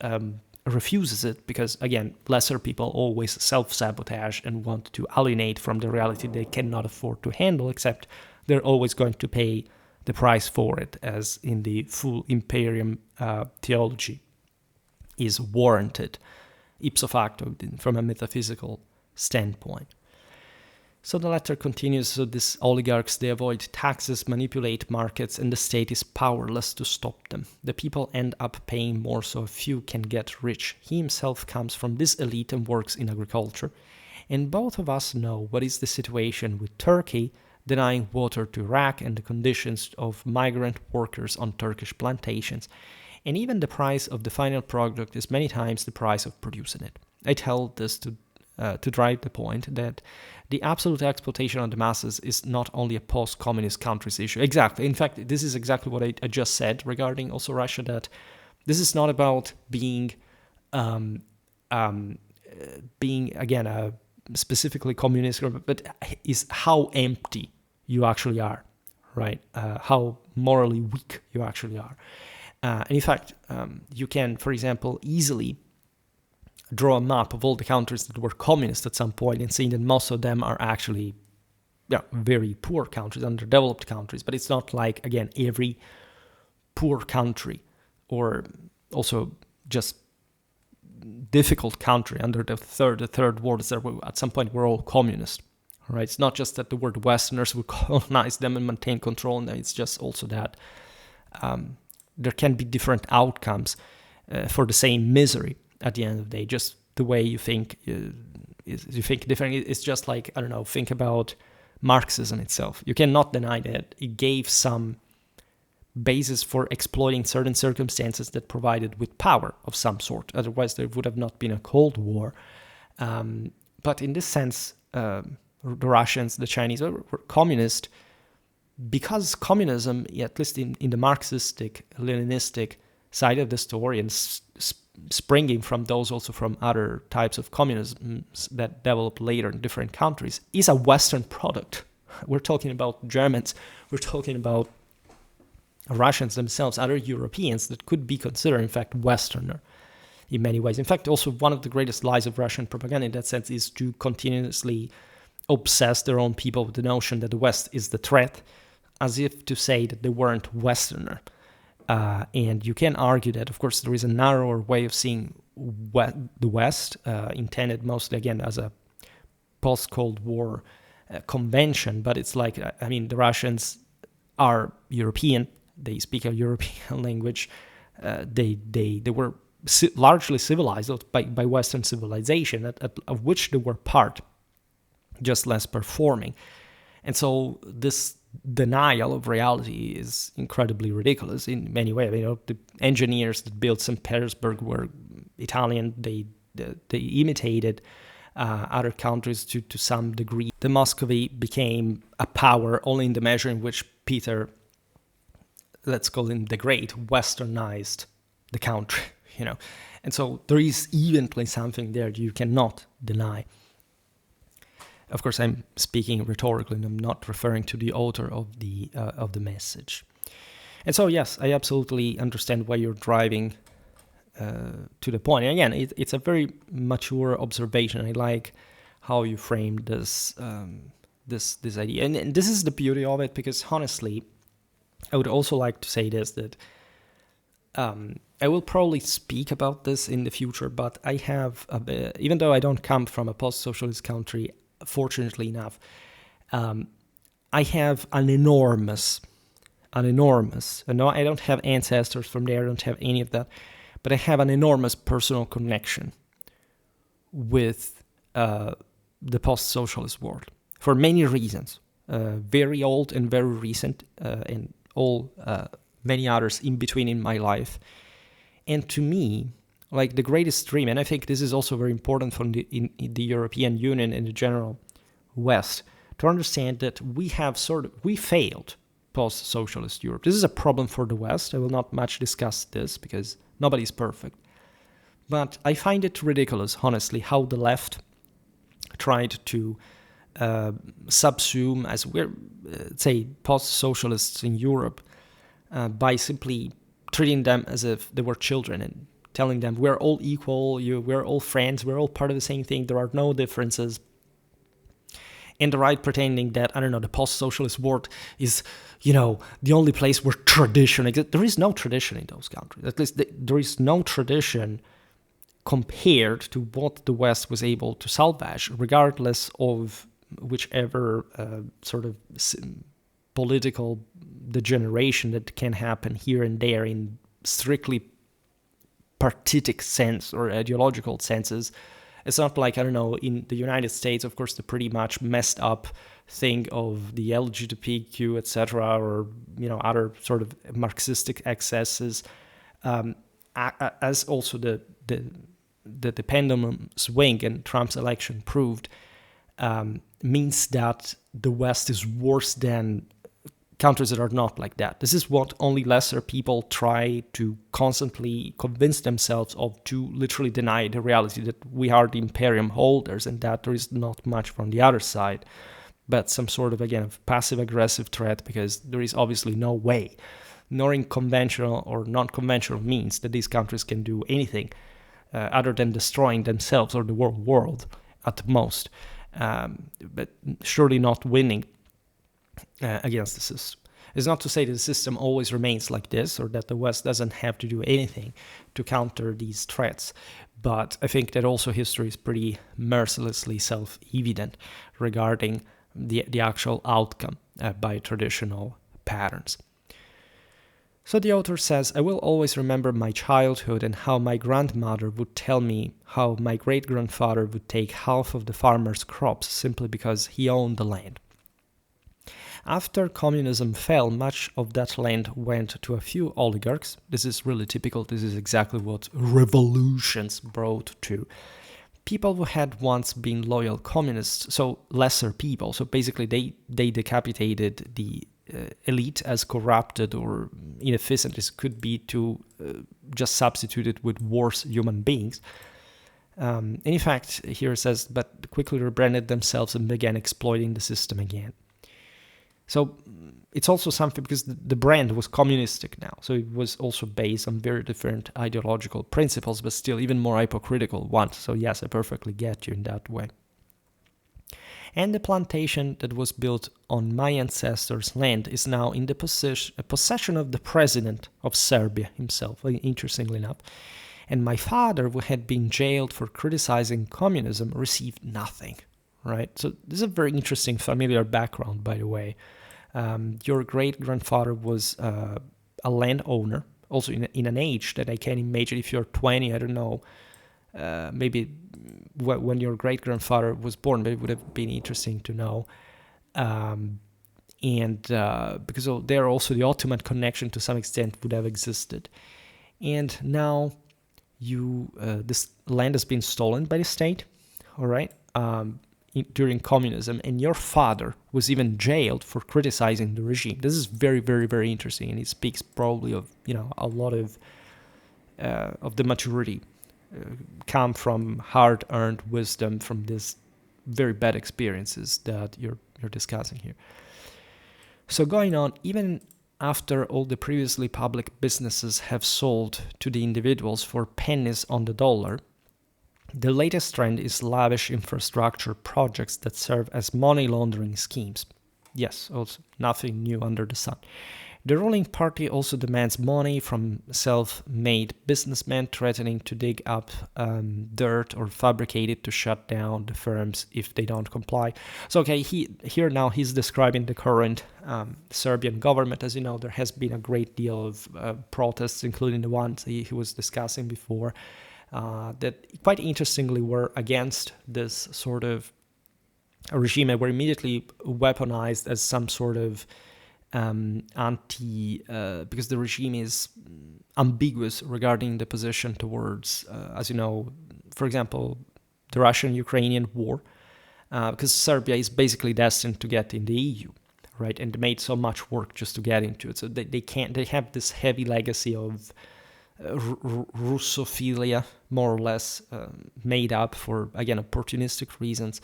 refuses it because, again, lesser people always self-sabotage and want to alienate from the reality they cannot afford to handle, except they're always going to pay the price for it, as in the full imperium theology is warranted ipso facto from a metaphysical standpoint. So the letter continues, so these oligarchs, they avoid taxes, manipulate markets, and the state is powerless to stop them. The people end up paying more so a few can get rich. He himself comes from this elite and works in agriculture. And both of us know what is the situation with Turkey, denying water to Iraq, and the conditions of migrant workers on Turkish plantations. And even the price of the final product is many times the price of producing it. I tell this to drive the point that the absolute exploitation of the masses is not only a post-communist countries issue. Exactly. In fact, this is exactly what I just said regarding also Russia, that this is not about being again, a specifically communist, but is how empty you actually are, right? How morally weak you actually are. And in fact, you can, for example, easily draw a map of all the countries that were communist at some point and see that most of them are actually very poor countries, underdeveloped countries. But it's not like, again, every poor country or also just difficult country under the third world that at some point were all communist. Right? It's not just that the word Westerners would colonize them and maintain control on them. It's just also that there can be different outcomes for the same misery. At the end of the day, just the way you think you think different. It's just like, I don't know, think about Marxism itself. You cannot deny that it gave some basis for exploiting certain circumstances that provided with power of some sort. Otherwise, there would have not been a Cold War. But in this sense, the Russians, the Chinese were communist because communism, at least in the Marxistic, Leninistic side of the story, and springing from those also from other types of communism that developed later in different countries, is a Western product. We're talking about Germans, we're talking about Russians themselves, other Europeans that could be considered, in fact, Westerner in many ways. In fact, also one of the greatest lies of Russian propaganda in that sense is to continuously obsess their own people with the notion that the West is the threat, as if to say that they weren't Westerner. And you can argue that, of course, there is a narrower way of seeing the West, intended mostly, again, as a post-Cold War convention. But it's like, I mean, the Russians are European. They speak a European language. They were largely civilized by Western civilization, of which they were part, just less performing. And so this denial of reality is incredibly ridiculous in many ways. You know, the engineers that built St. Petersburg were Italian. They imitated other countries to some degree. The Muscovy became a power only in the measure in which Peter, let's call him the Great, westernized the country, you know. And so there is eventually something there you cannot deny. Of course, I'm speaking rhetorically, and I'm not referring to the author of the message. And so, yes, I absolutely understand why you're driving to the point. And again, it's a very mature observation. I like how you framed this this idea, and this is the beauty of it. Because honestly, I would also like to say this, that I will probably speak about this in the future. But I have, even though I don't come from a post-socialist country, fortunately enough, I have an enormous, I don't have ancestors from there, I don't have any of that, but I have an enormous personal connection with the post-socialist world for many reasons, very old and very recent, and all many others in between in my life. And to me, like the greatest dream, and I think this is also very important for in the European Union and the general West, to understand that we failed post-socialist Europe. This is a problem for the West. I will not much discuss this because nobody's perfect. But I find it ridiculous, honestly, how the left tried to subsume, as we're, say, post-socialists in Europe, by simply treating them as if they were children and telling them we're all equal, we're all friends, we're all part of the same thing, there are no differences. And the right pretending that, I don't know, the post-socialist world is, you know, the only place where tradition exists. There is no tradition in those countries. At least there is no tradition compared to what the West was able to salvage, regardless of whichever sort of political degeneration that can happen here and there in strictly partitic sense or ideological senses. It's not like, I don't know, in the United States, of course, the pretty much messed up thing of the LGBTQ, etc., or, you know, other sort of Marxistic excesses, as also the pendulum swing and Trump's election proved, means that the West is worse than countries that are not like that. This is what only lesser people try to constantly convince themselves of, to literally deny the reality that we are the imperium holders and that there is not much from the other side, but some sort of, again, passive-aggressive threat, because there is obviously no way, nor in conventional or non-conventional means, that these countries can do anything other than destroying themselves or the world at most, but surely not winning against the system. It's not to say that the system always remains like this or that the West doesn't have to do anything to counter these threats, but I think that also history is pretty mercilessly self-evident regarding the actual outcome by traditional patterns. So the author says, I will always remember my childhood and how my grandmother would tell me how my great-grandfather would take half of the farmer's crops simply because he owned the land. After communism fell, much of that land went to a few oligarchs. This is really typical. This is exactly what revolutions brought to people who had once been loyal communists, so lesser people. So basically they decapitated the elite, as corrupted or inefficient as could be, to just substitute it with worse human beings. And in fact, here it says, but quickly rebranded themselves and began exploiting the system again. So it's also something because the brand was communistic now. So it was also based on very different ideological principles, but still even more hypocritical ones. So yes, I perfectly get you in that way. And the plantation that was built on my ancestors' land is now in the possession of the president of Serbia himself, interestingly enough. And my father, who had been jailed for criticizing communism, received nothing, right? So this is a very interesting familiar background, by the way. Your great-grandfather was a landowner, also in an age that I can imagine if you're 20, I don't know, maybe when your great-grandfather was born, but it would have been interesting to know. Because there also the Ottoman connection to some extent would have existed. And now this land has been stolen by the state, all right, during communism, and your father was even jailed for criticizing the regime. This is very, very, very interesting, and it speaks probably of a lot of the maturity come from hard-earned wisdom from these very bad experiences that you're discussing here. So going on, even after all the previously public businesses have sold to the individuals for pennies on the dollar, the latest trend is lavish infrastructure projects that serve as money laundering schemes. Yes, also nothing new under the sun. The ruling party also demands money from self-made businessmen, threatening to dig up dirt or fabricate it to shut down the firms if they don't comply. So, okay, here now he's describing the current Serbian government. As you know, there has been a great deal of protests, including the ones he was discussing before, that quite interestingly were against this sort of regime and were immediately weaponized as some sort of because the regime is ambiguous regarding the position towards, as you know, for example, the Russian-Ukrainian war, because Serbia is basically destined to get in the EU, right? And they made so much work just to get into it. So they have this heavy legacy of Russophilia, more or less, made up for, again, opportunistic reasons.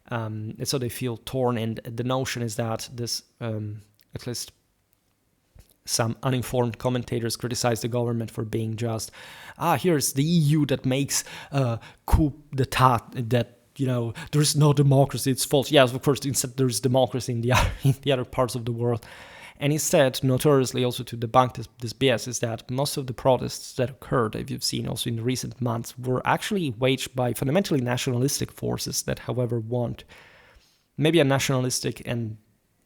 And so they feel torn, and the notion is that this... at least some uninformed commentators criticize the government for being just, here's the EU that makes coup d'etat, that, there is no democracy, it's false. Yes, of course, instead there is democracy in the other parts of the world. And instead, notoriously also to debunk this BS, is that most of the protests that occurred, if you've seen also in recent months, were actually waged by fundamentally nationalistic forces that, however, want maybe a nationalistic and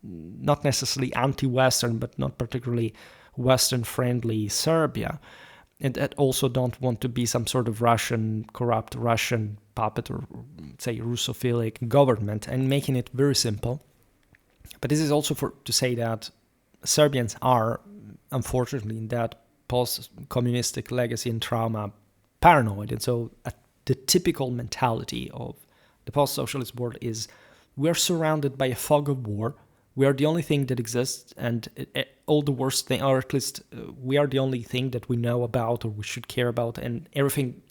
not necessarily anti-Western, but not particularly Western-friendly Serbia, and that also don't want to be some sort of corrupt Russian puppet or, say, Russophilic government, and making it very simple. But this is also to say that Serbians are, unfortunately, in that post-communistic legacy and trauma, paranoid, and so the typical mentality of the post-socialist world is we're surrounded by a fog of war. We are the only thing that exists, and all the worst thing, or at least we are the only thing that we know about or we should care about, and everything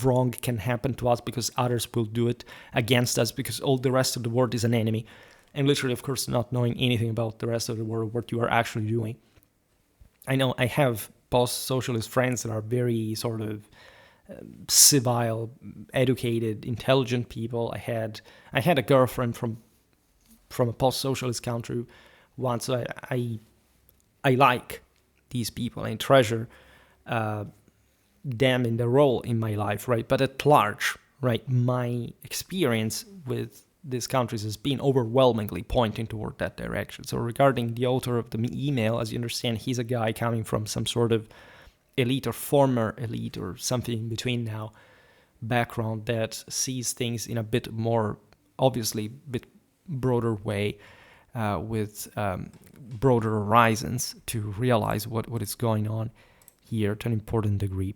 wrong can happen to us because others will do it against us because all the rest of the world is an enemy. And literally, of course, not knowing anything about the rest of the world, what you are actually doing. I know I have post-socialist friends that are very sort of civil, educated, intelligent people. I had a girlfriend from a post-socialist country once. So I like these people and treasure them in their role in my life, right? But at large, right, my experience with these countries has been overwhelmingly pointing toward that direction. So regarding the author of the email, as you understand, he's a guy coming from some sort of elite or former elite or something in between now background that sees things in a bit more, obviously, bit broader way, with broader horizons to realize what is going on here to an important degree.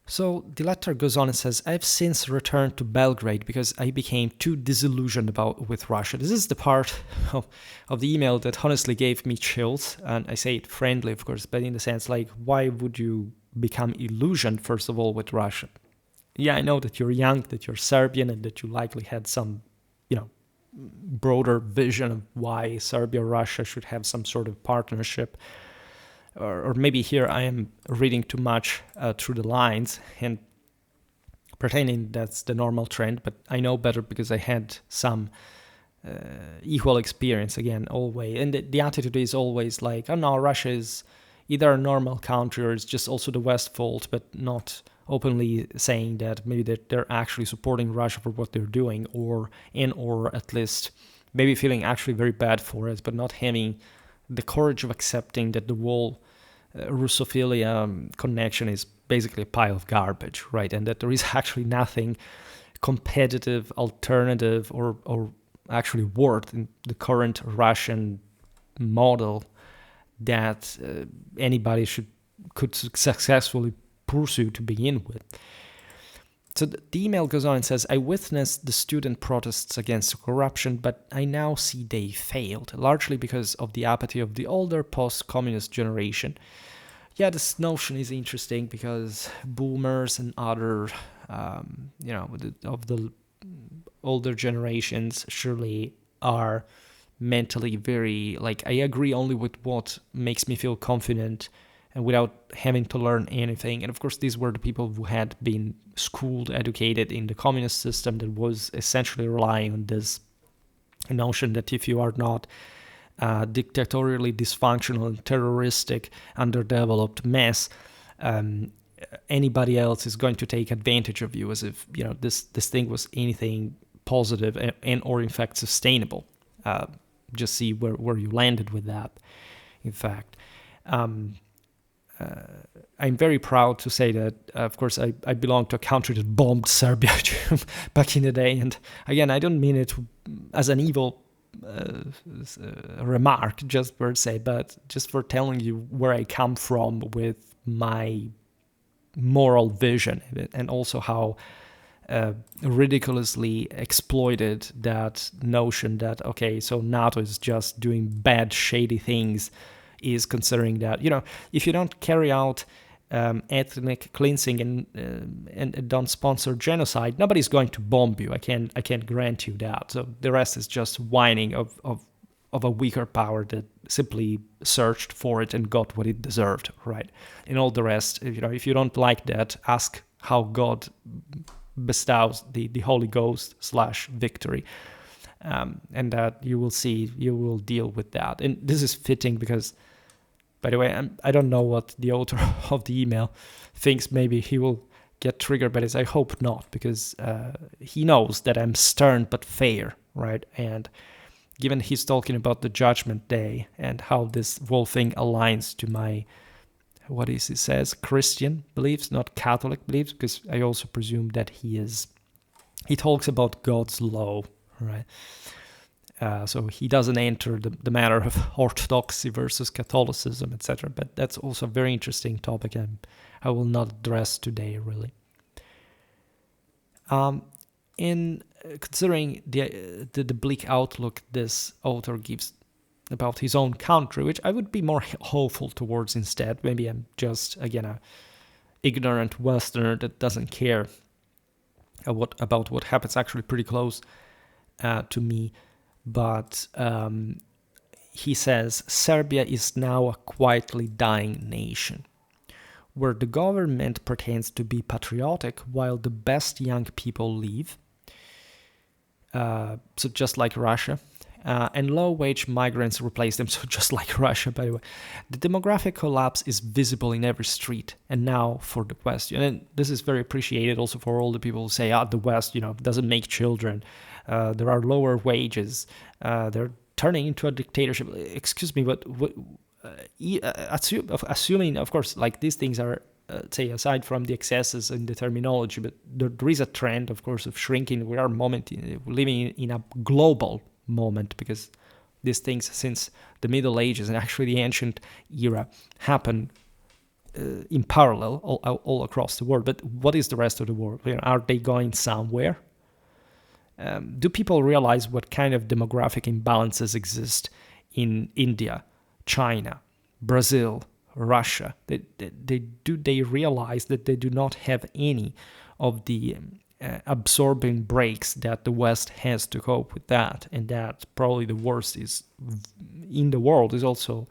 So the letter goes on and says, I've since returned to Belgrade because I became too disillusioned with Russia. This is the part of the email that honestly gave me chills, and I say it friendly, of course, but in the sense like, why would you become illusioned, first of all, with Russia? Yeah, I know that you're young, that you're Serbian, and that you likely had some, broader vision of why Serbia or Russia should have some sort of partnership. Or maybe here I am reading too much through the lines, and pretending that's the normal trend, but I know better because I had some equal experience again always, and the attitude is always like, oh no, Russia is either a normal country or it's just also the West fault, but not openly saying that maybe they're actually supporting Russia for what they're doing, or at least maybe feeling actually very bad for it, but not having the courage of accepting that the whole Russophilia connection is basically a pile of garbage, right? And that there is actually nothing competitive, alternative, or actually worth in the current Russian model that anybody could successfully pursue to begin with. So the email goes on and says, I witnessed the student protests against corruption, but I now see they failed, largely because of the apathy of the older post-communist generation. Yeah, this notion is interesting because boomers and other, of the older generations surely are mentally very, like, I agree only with what makes me feel confident and without having to learn anything. And of course, these were the people who had been schooled, educated in the communist system that was essentially relying on this notion that if you are not dictatorially dysfunctional and terroristic, underdeveloped mess, anybody else is going to take advantage of you, as if this thing was anything positive and or in fact sustainable. Just see where you landed with that. In fact, I'm very proud to say that, of course, I belong to a country that bombed Serbia back in the day. And again, I don't mean it as an evil remark, just per se, but just for telling you where I come from with my moral vision, and also how ridiculously exploited that notion that, okay, so NATO is just doing bad, shady things, is considering that, if you don't carry out ethnic cleansing and don't sponsor genocide, nobody's going to bomb you. I can't grant you that. So the rest is just whining of a weaker power that simply searched for it and got what it deserved, right? And all the rest, if you don't like that, ask how God bestows the Holy Ghost / victory. And that you will see, you will deal with that. And this is fitting because, by the way, I don't know what the author of the email thinks. Maybe he will get triggered by this. I hope not, because he knows that I'm stern but fair, right? And given he's talking about the Judgment Day and how this whole thing aligns to my, he says, Christian beliefs, not Catholic beliefs, because I also presume that he talks about God's law, right? So he doesn't enter the matter of orthodoxy versus Catholicism, etc. But that's also a very interesting topic, and I will not address today, really. In considering the bleak outlook this author gives about his own country, which I would be more hopeful towards instead. Maybe I'm just, again, a ignorant Westerner that doesn't care about what happens actually pretty close to me. But he says, Serbia is now a quietly dying nation, where the government pretends to be patriotic while the best young people leave. So just like Russia. And low-wage migrants replace them, so just like Russia, by the way. The demographic collapse is visible in every street. And now for the question. And this is very appreciated also for all the people who say, the West, doesn't make children. There are lower wages. They're turning into a dictatorship. Excuse me, but assuming, of course, like these things are, say, aside from the excesses in the terminology, but there is a trend, of course, of shrinking. We are living in a global moment, because these things since the Middle Ages and actually the ancient era happen in parallel all across the world. But what is the rest of the world? Are they going somewhere? Do people realize what kind of demographic imbalances exist in India, China, Brazil, Russia? They realize that they do not have any of the absorbing breaks that the West has to cope with that, and that probably the worst is in the world is also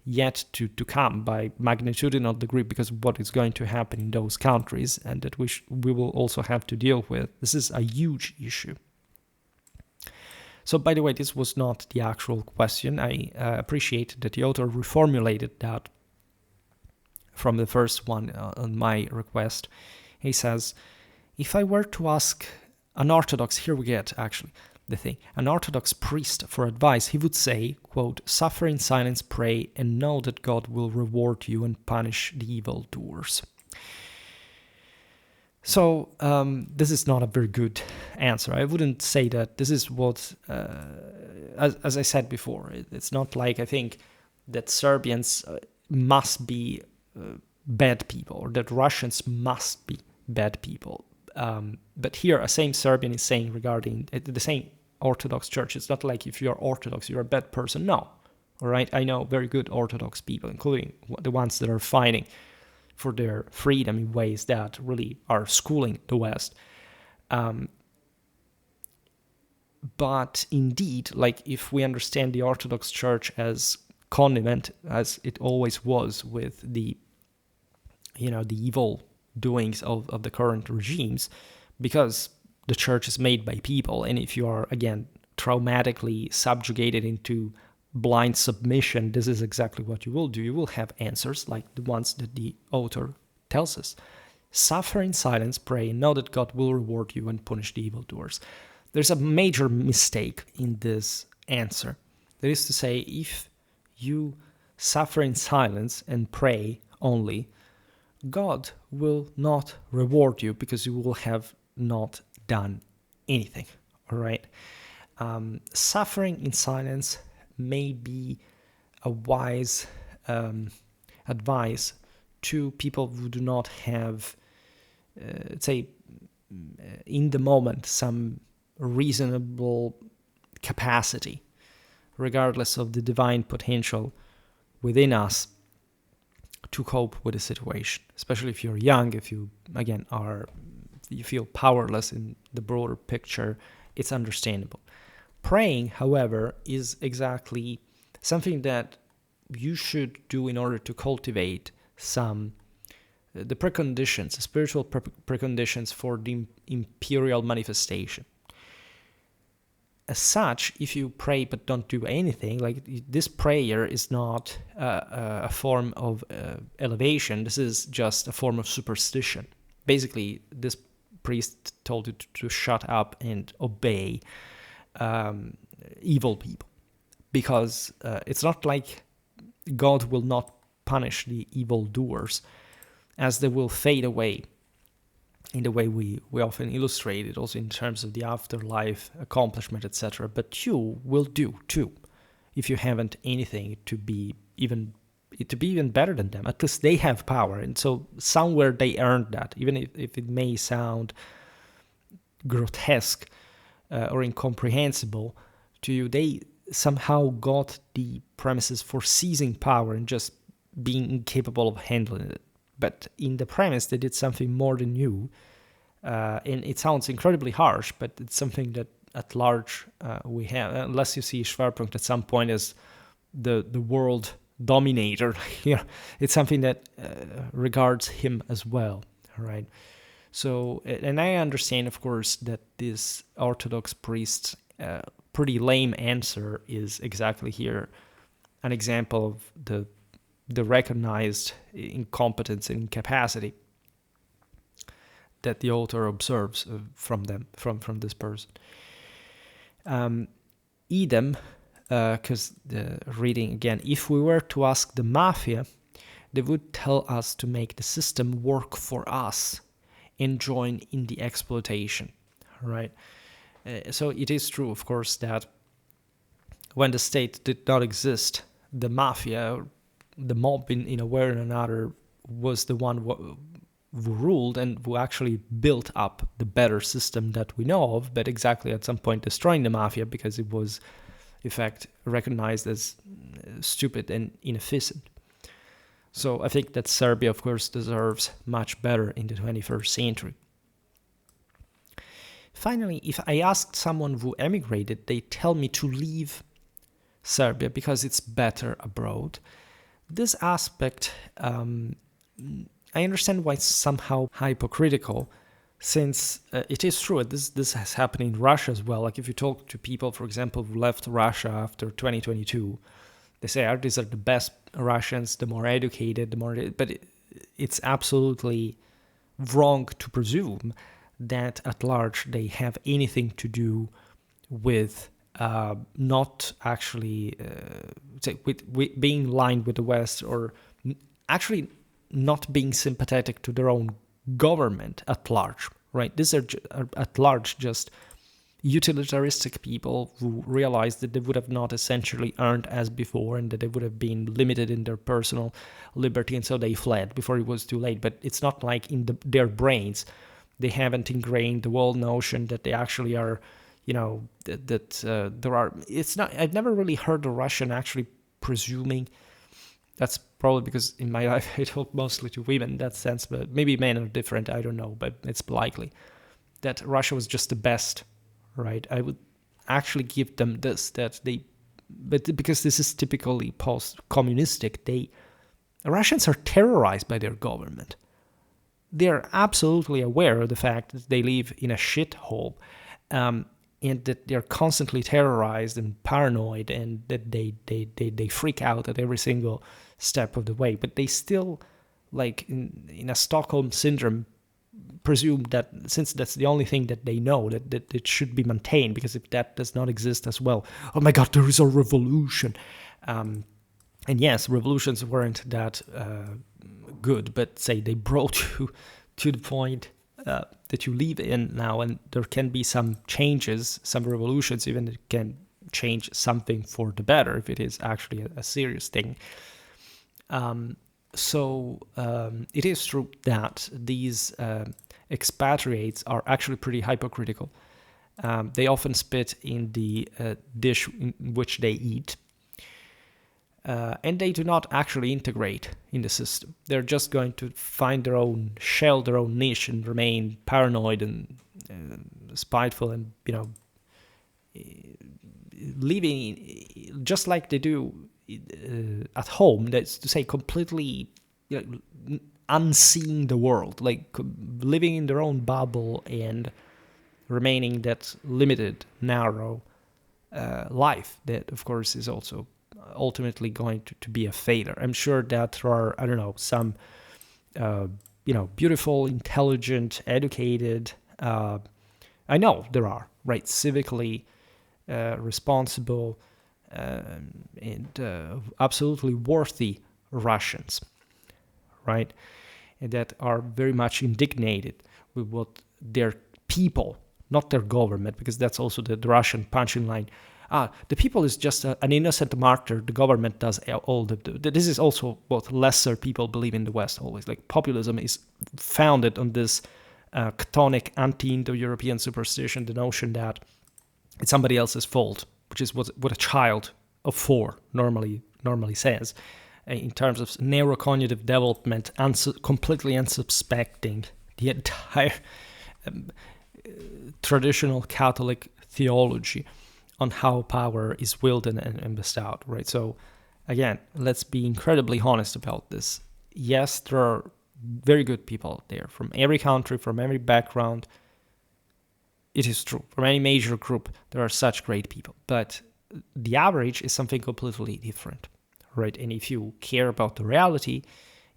yet to come by magnitudinal degree because of what is going to happen in those countries, and that we will also have to deal with. This is a huge issue. So, by the way, this was not the actual question. I appreciate that the author reformulated that from the first one on my request. He says, if I were to ask an Orthodox, here we get actually the thing, an Orthodox priest for advice, he would say, quote, suffer in silence, pray, and know that God will reward you and punish the evildoers. So this is not a very good answer. I wouldn't say that this is what, as I said before, it's not like I think that Serbians must be bad people or that Russians must be bad people. But here a same Serbian is saying regarding the same Orthodox Church, it's not like if you're Orthodox, you're a bad person. No. All right. I know very good Orthodox people, including the ones that are fighting for their freedom in ways that really are schooling the West. But indeed, like if we understand the Orthodox Church as connivant, as it always was with the evil doings of the current regimes, because the church is made by people, and if you are, again, traumatically subjugated into blind submission, this is exactly what you will do. You will have answers like the ones that the author tells us. Suffer in silence, pray, and know that God will reward you and punish the evildoers. There's a major mistake in this answer. That is to say, if you suffer in silence and pray only, God will not reward you because you will have not done anything, all right? Suffering in silence may be a wise advice to people who do not have, say, in the moment, some reasonable capacity, regardless of the divine potential within us, to cope with the situation, especially if you're young, if you, again, you feel powerless in the broader picture, it's understandable. Praying, however, is exactly something that you should do in order to cultivate the preconditions, the spiritual preconditions for the imperial manifestation. As such, if you pray but don't do anything, like this prayer is not a form of elevation, this is just a form of superstition. Basically, this priest told you to shut up and obey evil people, because it's not like God will not punish the evildoers, as they will fade away in the way we often illustrate it, also in terms of the afterlife, accomplishment, etc. But you will do too, if you haven't anything to be even better than them. At least they have power, and so somewhere they earned that, even if it may sound grotesque or incomprehensible to you. They somehow got the premises for seizing power and just being incapable of handling it. But in the premise, they did something more than you. And it sounds incredibly harsh, but it's something that at large we have, unless you see Schwerpunkt at some point as the world dominator here. It's something that regards him as well, right? So, and I understand, of course, that this Orthodox priest's pretty lame answer is exactly here an example of the recognized incompetence and incapacity that the author observes from this person. Idem, because the reading again, if we were to ask the mafia, they would tell us to make the system work for us and join in the exploitation, right? So it is true, of course, that when the state did not exist, the mafia, the mob in a way or another, was the one who ruled and who actually built up the better system that we know of, but exactly at some point destroying the mafia because it was, in fact, recognized as stupid and inefficient. So I think that Serbia, of course, deserves much better in the 21st century. Finally, if I asked someone who emigrated, they tell me to leave Serbia because it's better abroad. this aspect, I understand why it's somehow hypocritical, since it is true, this has happened in Russia as well. Like if you talk to people, for example, who left Russia after 2022, they say, "Oh, these are the best Russians, the more educated, the more..." But it's absolutely wrong to presume that at large they have anything to do with not actually with being aligned with the West, or actually not being sympathetic to their own government at large, right? These are at large just utilitaristic people who realized that they would have not essentially earned as before, and that they would have been limited in their personal liberty, and so they fled before it was too late. But it's not like in their brains they haven't ingrained the whole notion that they actually are, that there are... It's not... I've never really heard a Russian actually presuming... That's probably because in my life I talk mostly to women in that sense, but maybe men are different, I don't know, but it's likely that Russia was just the best, right? I would actually give them this, but because this is typically post-communistic, Russians are terrorized by their government. They're absolutely aware of the fact that they live in a shithole, and that they're constantly terrorized and paranoid, and that they freak out at every single step of the way. But they still, like in a Stockholm syndrome, presume that since that's the only thing that they know, that it should be maintained, because if that does not exist as well, oh my God, there is a revolution. And yes, revolutions weren't that good, but say they brought you to the point that you live in now, and there can be some changes, some revolutions, even that can change something for the better if it is actually a serious thing. So it is true that these expatriates are actually pretty hypocritical. They often spit in the dish in which they eat. And they do not actually integrate in the system. They're just going to find their own shell, their own niche, and remain paranoid and spiteful, and living just like they do at home. That's to say, completely unseeing the world, like living in their own bubble and remaining that limited, narrow life. That, of course, is also ultimately going to be a failure. I'm sure that there are, I don't know, some beautiful, intelligent, educated, I know there are, right, civically responsible and absolutely worthy Russians, right, and that are very much indignated with what their people, not their government, because that's also the Russian punching line. The people is just an innocent martyr. The government does all this is also what lesser people believe in the West always. Like populism is founded on this chthonic anti-Indo-European superstition, the notion that it's somebody else's fault, which is what a child of 4 normally says in terms of neurocognitive development, completely unsuspecting the entire traditional Catholic theology on how power is wielded and bestowed, right? So, again, let's be incredibly honest about this. Yes, there are very good people out there from every country, from every background. It is true. From any major group, there are such great people. But the average is something completely different, right? And if you care about the reality,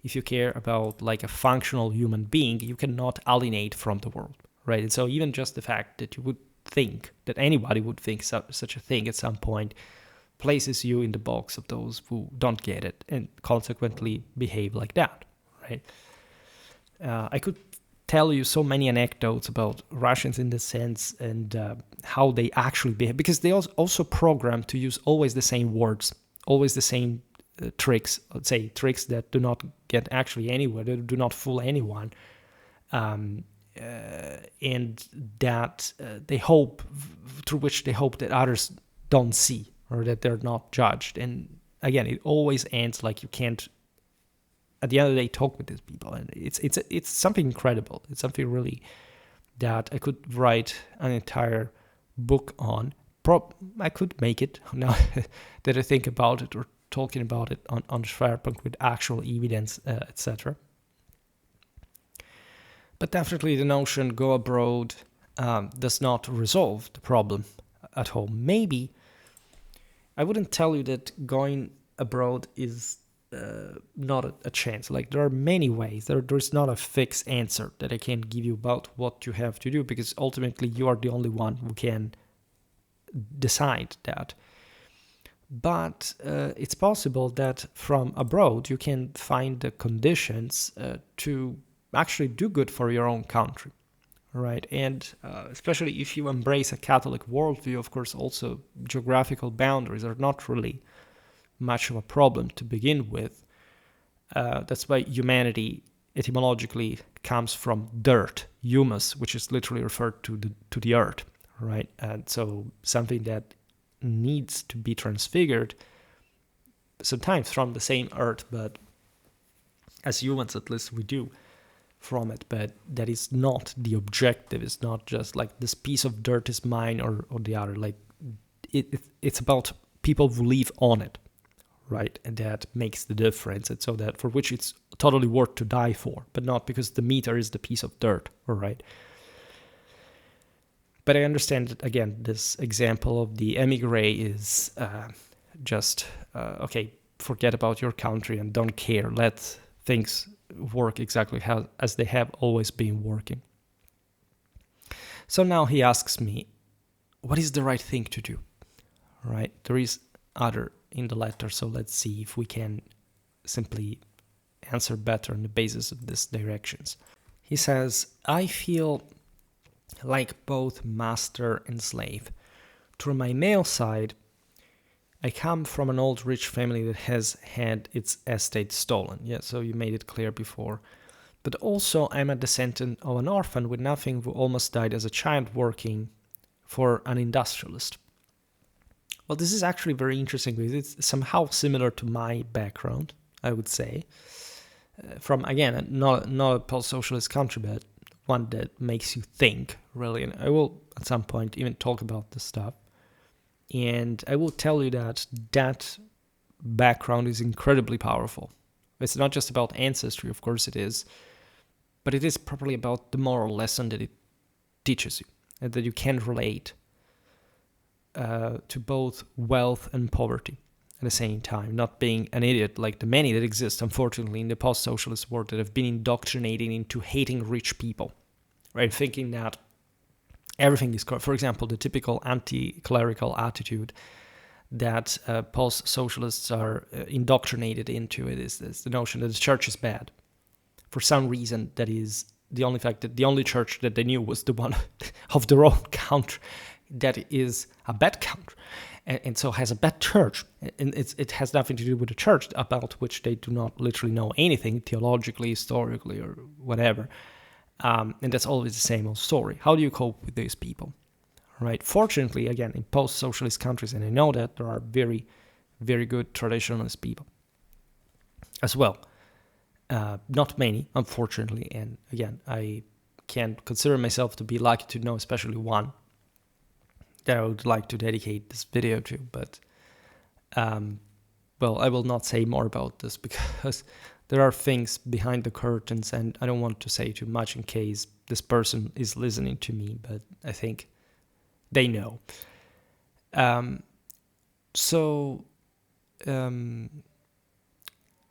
if you care about like a functional human being, you cannot alienate from the world, right? And so even just the fact that you would think that anybody would think such a thing at some point places you in the box of those who don't get it and consequently behave like that, right? I could tell you so many anecdotes about Russians in this sense, and how they actually behave, because they also programmed to use always the same words, always the same tricks, let's say tricks that do not get actually anywhere, that do not fool anyone. And that they hope, through which they hope that others don't see, or that they're not judged. And again, it always ends like you can't, at the end of the day, talk with these people. And it's something incredible. It's something really that I could write an entire book on. I could make it now that I think about it, or talking about it on Schwerpunkt with actual evidence, etc. But definitely the notion go abroad does not resolve the problem at home. Maybe I wouldn't tell you that going abroad is not a chance. Like, there are many ways. There's not a fixed answer that I can give you about what you have to do, because ultimately you are the only one who can decide that. But it's possible that from abroad you can find the conditions to actually do good for your own country, right? And especially if you embrace a Catholic worldview, of course, also geographical boundaries are not really much of a problem to begin with. That's why humanity etymologically comes from dirt, humus, which is literally referred to the earth, right? And so something that needs to be transfigured, sometimes from the same earth, but as humans at least we do from it, but that is not the objective. It's not just like this piece of dirt is mine or the other. Like it's about people who live on it, right? And that makes the difference. And so that for which it's totally worth to die for, but not because the meter is the piece of dirt, all right? But I understand that, again, this example of the emigre is just, okay, forget about your country and don't care. Let things work exactly as they have always been working. So now he asks me, what is the right thing to do, right? There is other in the letter, so let's see if we can simply answer better on the basis of these directions. He says, I feel like both master and slave. Through my male side, I come from an old rich family that has had its estate stolen. Yeah, so you made it clear before. But also I'm a descendant of an orphan with nothing who almost died as a child working for an industrialist. Well, this is actually very interesting because it's somehow similar to my background, I would say. From, again, not a post-socialist country, but one that makes you think, really. And I will, at some point, even talk about this stuff. And I will tell you that background is incredibly powerful. It's not just about ancestry, of course it is, but it is probably about the moral lesson that it teaches you, and that you can relate to both wealth and poverty at the same time, not being an idiot like the many that exist, unfortunately, in the post-socialist world that have been indoctrinated into hating rich people, right? Thinking that everything is correct. For example, the typical anti-clerical attitude that post-socialists are indoctrinated into it is the notion that the church is bad. For some reason, that is the only fact that the only church that they knew was the one of their own country that is a bad country, and so has a bad church. And it has nothing to do with the church, about which they do not literally know anything theologically, historically, or whatever. And that's always the same old story. How do you cope with these people, right? Fortunately, again, in post-socialist countries, and I know that there are very, very good traditionalist people as well. Not many, unfortunately. And again, I can consider myself to be lucky to know especially one that I would like to dedicate this video to. But, well, I will not say more about this because there are things behind the curtains, and I don't want to say too much in case this person is listening to me, but I think they know.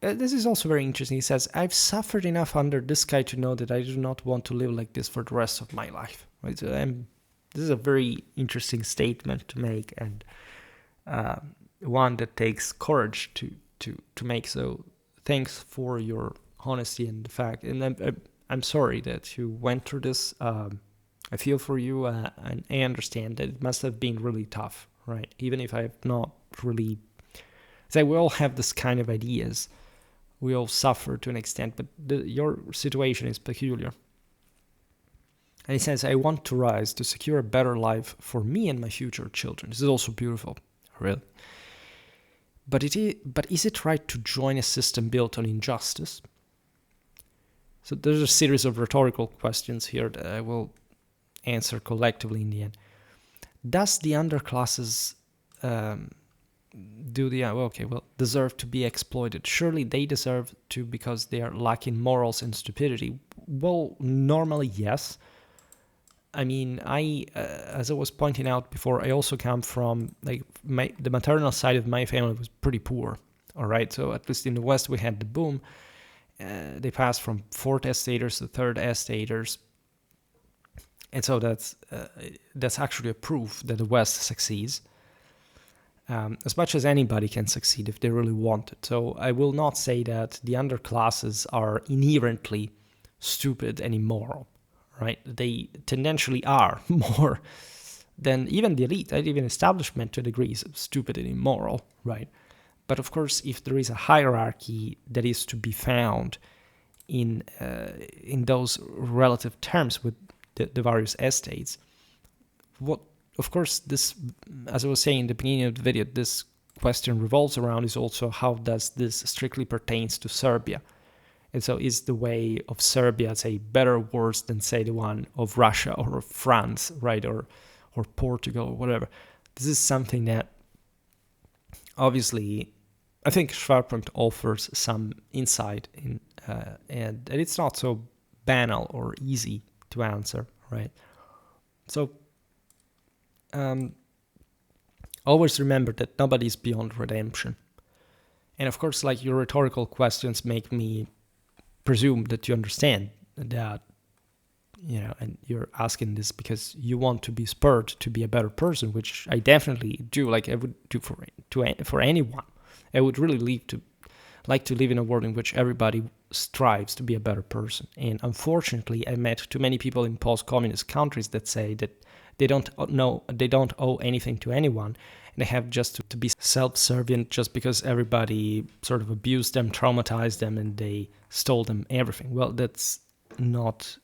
This is also very interesting. He says, I've suffered enough under this guy to know that I do not want to live like this for the rest of my life. Right? So this is a very interesting statement to make, and one that takes courage to make. So thanks for your honesty and the fact. And I'm sorry that you went through this. I feel for you, and I understand that it must have been really tough, right? Even if I have not really... So we all have this kind of ideas. We all suffer to an extent, but your situation is peculiar. And he says, I want to rise to secure a better life for me and my future children. This is also beautiful, really. But is it right to join a system built on injustice? So there's a series of rhetorical questions here that I will answer collectively in the end. Does the underclass's deserve to be exploited? Surely they deserve to because they are lacking morals and stupidity. Well, normally, yes. I mean, as I was pointing out before, I also come from, like, the maternal side of my family was pretty poor. All right, so at least in the West we had the boom. They passed from fourth estaters to third estaters, and so that's actually a proof that the West succeeds. As much as anybody can succeed if they really want it. So I will not say that the underclasses are inherently stupid and immoral, right? They tendentially are more than even the elite, even establishment to a degree is stupid and immoral, right? But of course, if there is a hierarchy that is to be found in those relative terms with the various estates, what, of course, this, as I was saying in the beginning of the video, this question revolves around is also how does this strictly pertains to Serbia? And so is the way of Serbia, say, better or worse than, say, the one of Russia or of France, right, or Portugal or whatever? This is something that obviously I think Schwerpunkt offers some insight in, and it's not so banal or easy to answer, right? So always remember that nobody is beyond redemption. And of course, like, your rhetorical questions make me presume that you understand that, and you're asking this because you want to be spurred to be a better person, which I definitely do. Like, I would do for anyone. I would really like to live in a world in which everybody strives to be a better person. And unfortunately, I met too many people in post-communist countries that say that they don't owe anything to anyone, and they have just to be self-servient just because everybody sort of abused them, traumatized them, and they stole them everything. Well, that's not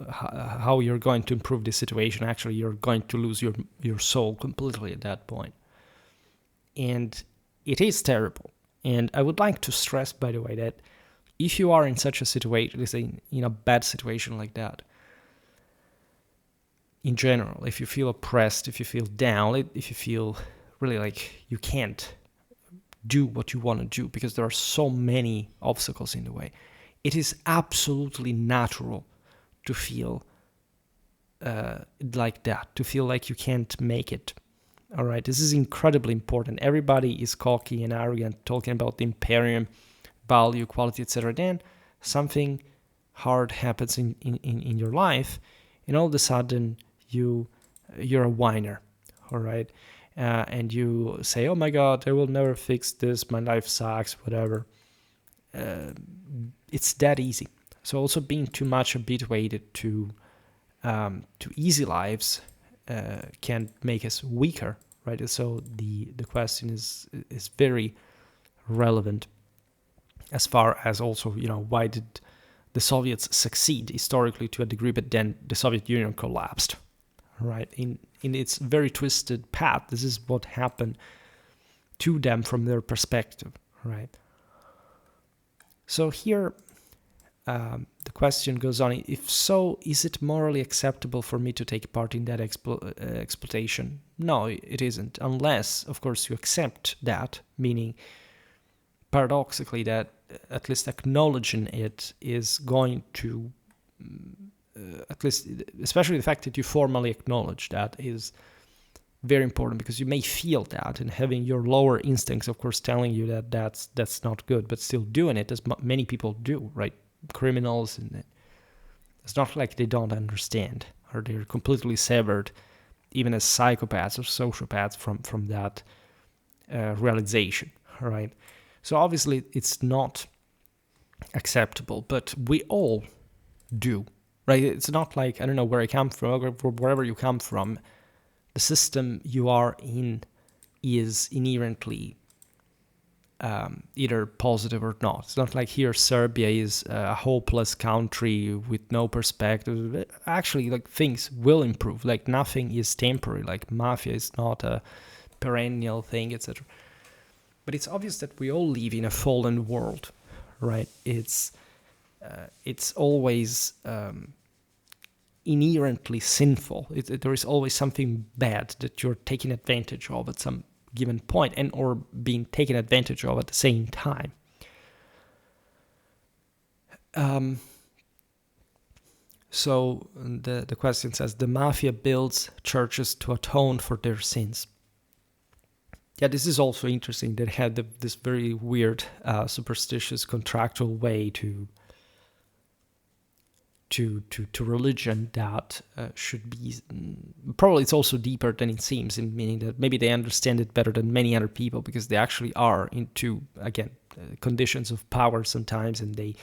how you're going to improve the situation. Actually, you're going to lose your soul completely at that point. And it is terrible. And I would like to stress, by the way, that if you are in such a situation, let's say in a bad situation like that, in general, if you feel oppressed, if you feel down, if you feel really like you can't do what you want to do because there are so many obstacles in the way, it is absolutely natural to feel like that, to feel like you can't make it. All right, this is incredibly important. Everybody is cocky and arrogant, talking about the imperium, value, quality, etc. Then something hard happens in your life, and all of a sudden you're a whiner, all right? And you say, oh my God, I will never fix this, my life sucks, whatever. It's that easy. So also being too much habituated to easy lives can make us weaker, right? So the question is very relevant as far as also, why did the Soviets succeed historically to a degree, but then the Soviet Union collapsed, right? In its very twisted path, this is what happened to them from their perspective, right? So here, the question goes on, if so, is it morally acceptable for me to take part in that exploitation? No, it isn't, unless, of course, you accept that, meaning, paradoxically, that at least acknowledging it is going to, at least, especially the fact that you formally acknowledge that is very important, because you may feel that, and having your lower instincts, of course, telling you that that's not good, but still doing it, as many people do, right? Criminals, and it's not like they don't understand or they're completely severed, even as psychopaths or sociopaths, from that realization, right? So obviously it's not acceptable, but we all do, right? It's not like, I don't know where I come from, or wherever you come from, the system you are in is inherently either positive or not. It's not like here Serbia is a hopeless country with no perspective. Actually, like, things will improve. Like, nothing is temporary. Like, mafia is not a perennial thing, etc. But it's obvious that we all live in a fallen world, right? It's always inherently sinful. There is always something bad that you're taking advantage of at some given point and or being taken advantage of at the same time. So the question says, the mafia builds churches to atone for their sins. Yeah, this is also interesting. They had this very weird, superstitious, contractual way to religion that should be, probably it's also deeper than it seems, in meaning that maybe they understand it better than many other people because they actually are into, again, conditions of power sometimes, and they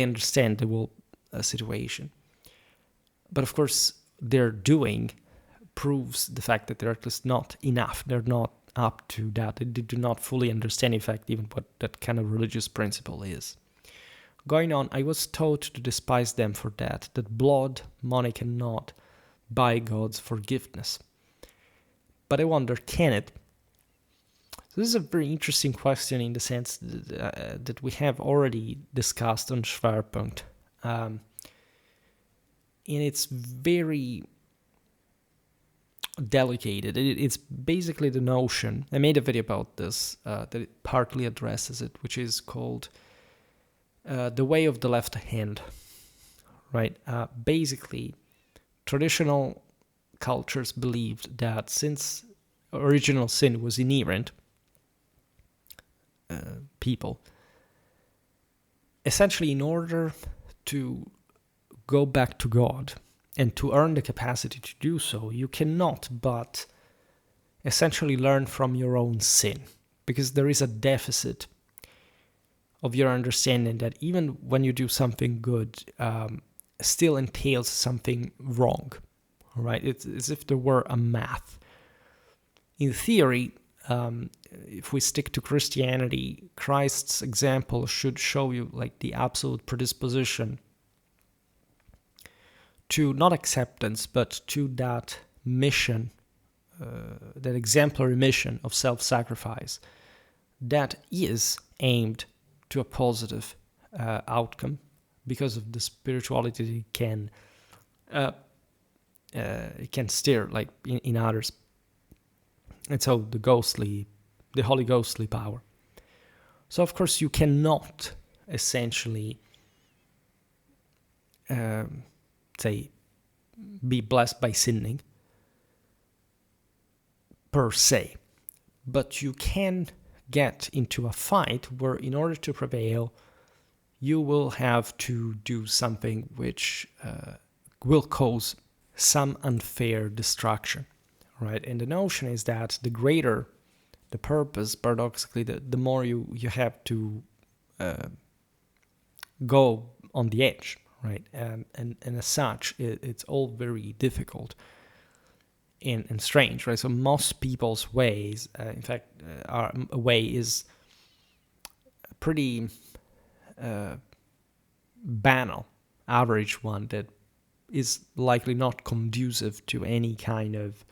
understand the whole situation. But of course, their doing proves the fact that they're just not enough. They're not up to that. They do not fully understand, in fact, even what that kind of religious principle is. Going on, I was taught to despise them for that blood, money cannot buy God's forgiveness. But I wonder, can it? So this is a very interesting question in the sense that we have already discussed on Schwerpunkt. And it's very delicate. It's basically the notion, I made a video about this, that it partly addresses it, which is called the way of the left hand, right? Basically, traditional cultures believed that since original sin was inherent, people, essentially in order to go back to God and to earn the capacity to do so, you cannot but essentially learn from your own sin, because there is a deficit of your understanding that even when you do something good, still entails something wrong, right? It's as if there were a math. In theory, if we stick to Christianity, Christ's example should show you like the absolute predisposition to not acceptance, but to that mission, that exemplary mission of self-sacrifice that is aimed to a positive outcome because of the spirituality it can steer like in others. And so the Holy Ghostly power. So of course you cannot essentially say be blessed by sinning per se, but you can get into a fight where in order to prevail you will have to do something which will cause some unfair destruction, right? And the notion is that the greater the purpose, paradoxically, the more you have to go on the edge, right? And as such, it's all very difficult and strange, right? So most people's ways, in fact, our way is pretty banal, average one that is likely not conducive to any kind of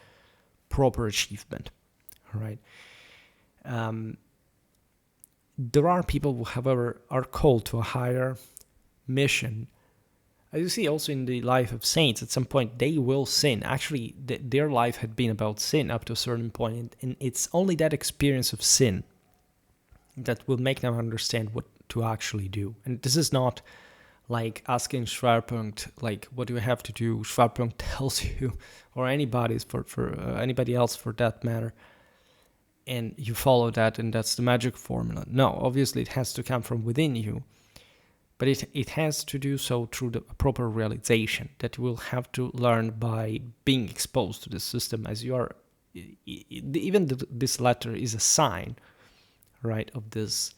proper achievement, right? There are people who, however, are called to a higher mission. As you see also in the life of saints, at some point they will sin. Actually, their life had been about sin up to a certain point, and it's only that experience of sin that will make them understand what to actually do. And this is not like asking Schwerpunkt, like, what do I have to do? Schwerpunkt tells you, or anybody else for that matter, and you follow that, and that's the magic formula. No, obviously it has to come from within you, but it has to do so through the proper realization that you will have to learn by being exposed to the system as you are. Even this letter is a sign, right, of this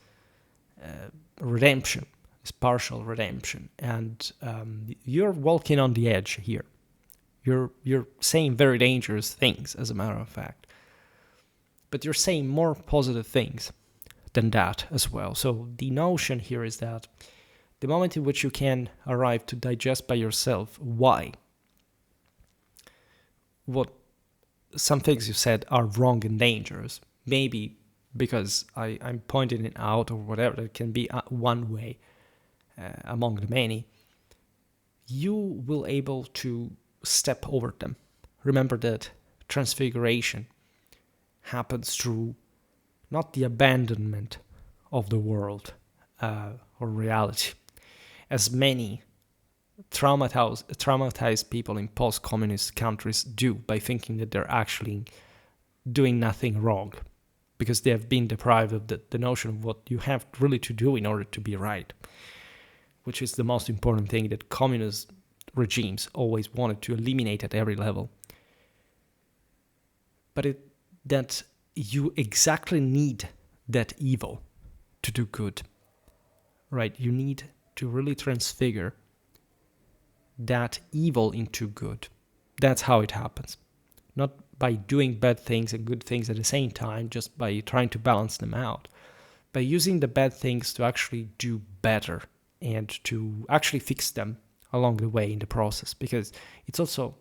redemption, this partial redemption, and you're walking on the edge here. You're saying very dangerous things, as a matter of fact, but you're saying more positive things than that as well. So the notion here is that the moment in which you can arrive to digest by yourself why what some things you said are wrong and dangerous, maybe because I'm pointing it out or whatever, that can be one way among the many, you will able to step over them. Remember that transfiguration happens through not the abandonment of the world or reality, as many traumatized people in post-communist countries do by thinking that they're actually doing nothing wrong because they have been deprived of the notion of what you have really to do in order to be right, which is the most important thing that communist regimes always wanted to eliminate at every level. But that you exactly need that evil to do good, right? You need to really transfigure that evil into good. That's how it happens. Not by doing bad things and good things at the same time, just by trying to balance them out. By using the bad things to actually do better and to actually fix them along the way in the process. Because it's also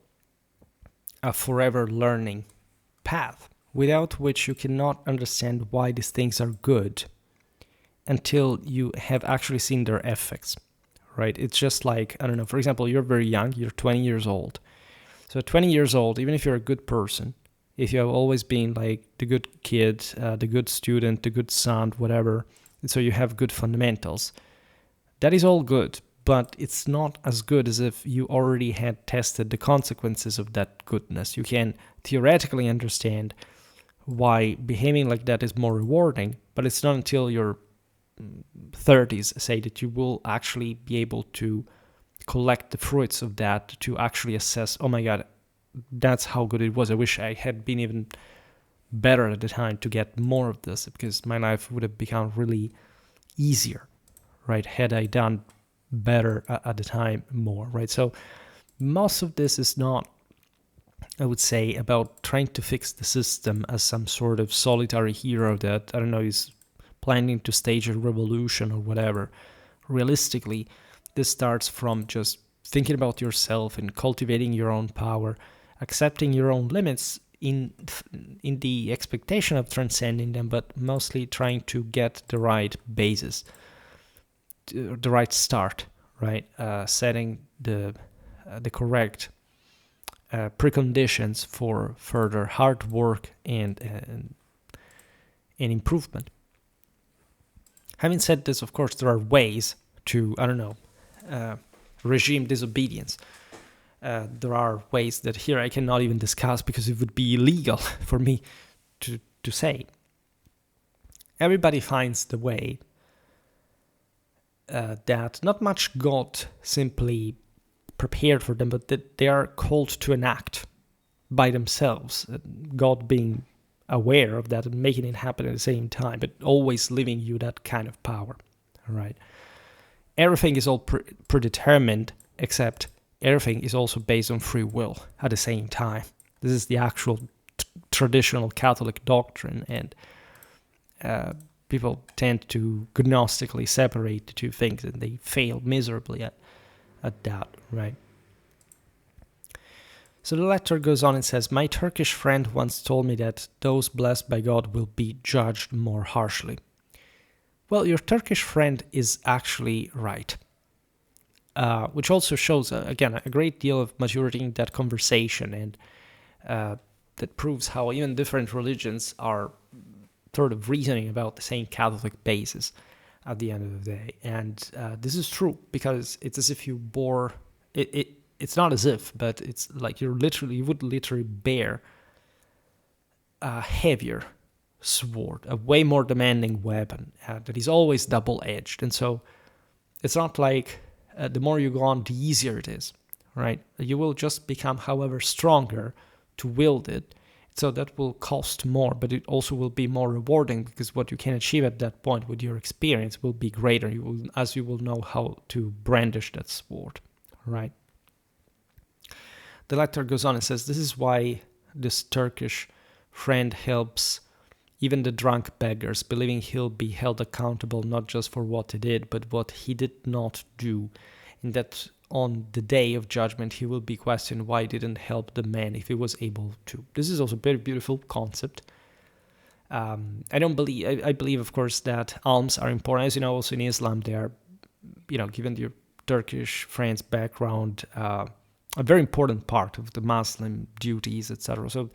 a forever learning path, without which you cannot understand why these things are good until you have actually seen their effects. Right? It's just like, I don't know, for example, you're very young, you're 20 years old. So at 20 years old, even if you're a good person, if you have always been like the good kid, the good student, the good son, whatever, and so you have good fundamentals, that is all good, but it's not as good as if you already had tested the consequences of that goodness. You can theoretically understand why behaving like that is more rewarding, but it's not until you're 30s, say, that you will actually be able to collect the fruits of that, to actually assess, oh my god, that's how good it was. I wish I had been even better at the time to get more of this, because my life would have become really easier, right, had I done better at the time more, right? So most of this is not, I would say, about trying to fix the system as some sort of solitary hero that, I don't know, is planning to stage a revolution or whatever. Realistically, this starts from just thinking about yourself and cultivating your own power, accepting your own limits in the expectation of transcending them, but mostly trying to get the right basis, the right start, right? Setting the correct preconditions for further hard work and improvement. Having said this, of course, there are ways to, I don't know, regime disobedience. There are ways that here I cannot even discuss because it would be illegal for me to say. Everybody finds the way that not much God simply prepared for them, but that they are called to enact by themselves. God being aware of that and making it happen at the same time, but always leaving you that kind of power, right? Everything is all predetermined, except everything is also based on free will at the same time. This is the actual traditional Catholic doctrine, and people tend to gnostically separate the two things, and they fail miserably at that, right? So the letter goes on and says, my Turkish friend once told me that those blessed by God will be judged more harshly. Well, your Turkish friend is actually right, which also shows, again, a great deal of maturity in that conversation, and that proves how even different religions are sort of reasoning about the same Catholic basis at the end of the day. And this is true, because it's as if you bore it. It's not as if, but it's like you would literally bear a heavier sword, a way more demanding weapon that is always double-edged. And so it's not like the more you go on, the easier it is, right? You will just become, however, stronger to wield it. So that will cost more, but it also will be more rewarding, because what you can achieve at that point with your experience will be greater. As you will know how to brandish that sword, right? The letter goes on and says, this is why this Turkish friend helps even the drunk beggars, believing he'll be held accountable not just for what he did, but what he did not do, and that on the day of judgment he will be questioned why he didn't help the man if he was able to. This is also a very beautiful concept. I believe, of course, that alms are important. As you know, also in Islam, they are, given your Turkish friend's background, a very important part of the Muslim duties, etc. So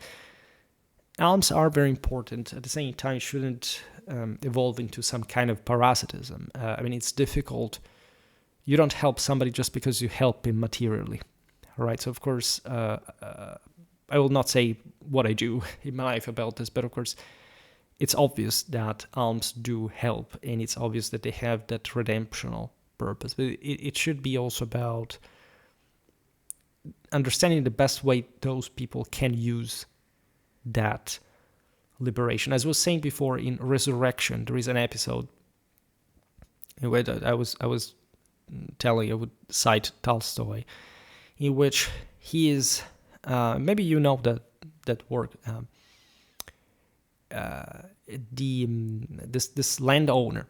alms are very important. At the same time, shouldn't evolve into some kind of parasitism. It's difficult. You don't help somebody just because you help him materially, right? So, of course, I will not say what I do in my life about this, but of course, it's obvious that alms do help, and it's obvious that they have that redemptional purpose. But it should be also about understanding the best way those people can use that liberation. As I was saying before, in Resurrection, there is an episode in which I was telling, I would cite Tolstoy, in which he is, maybe you know that work. This landowner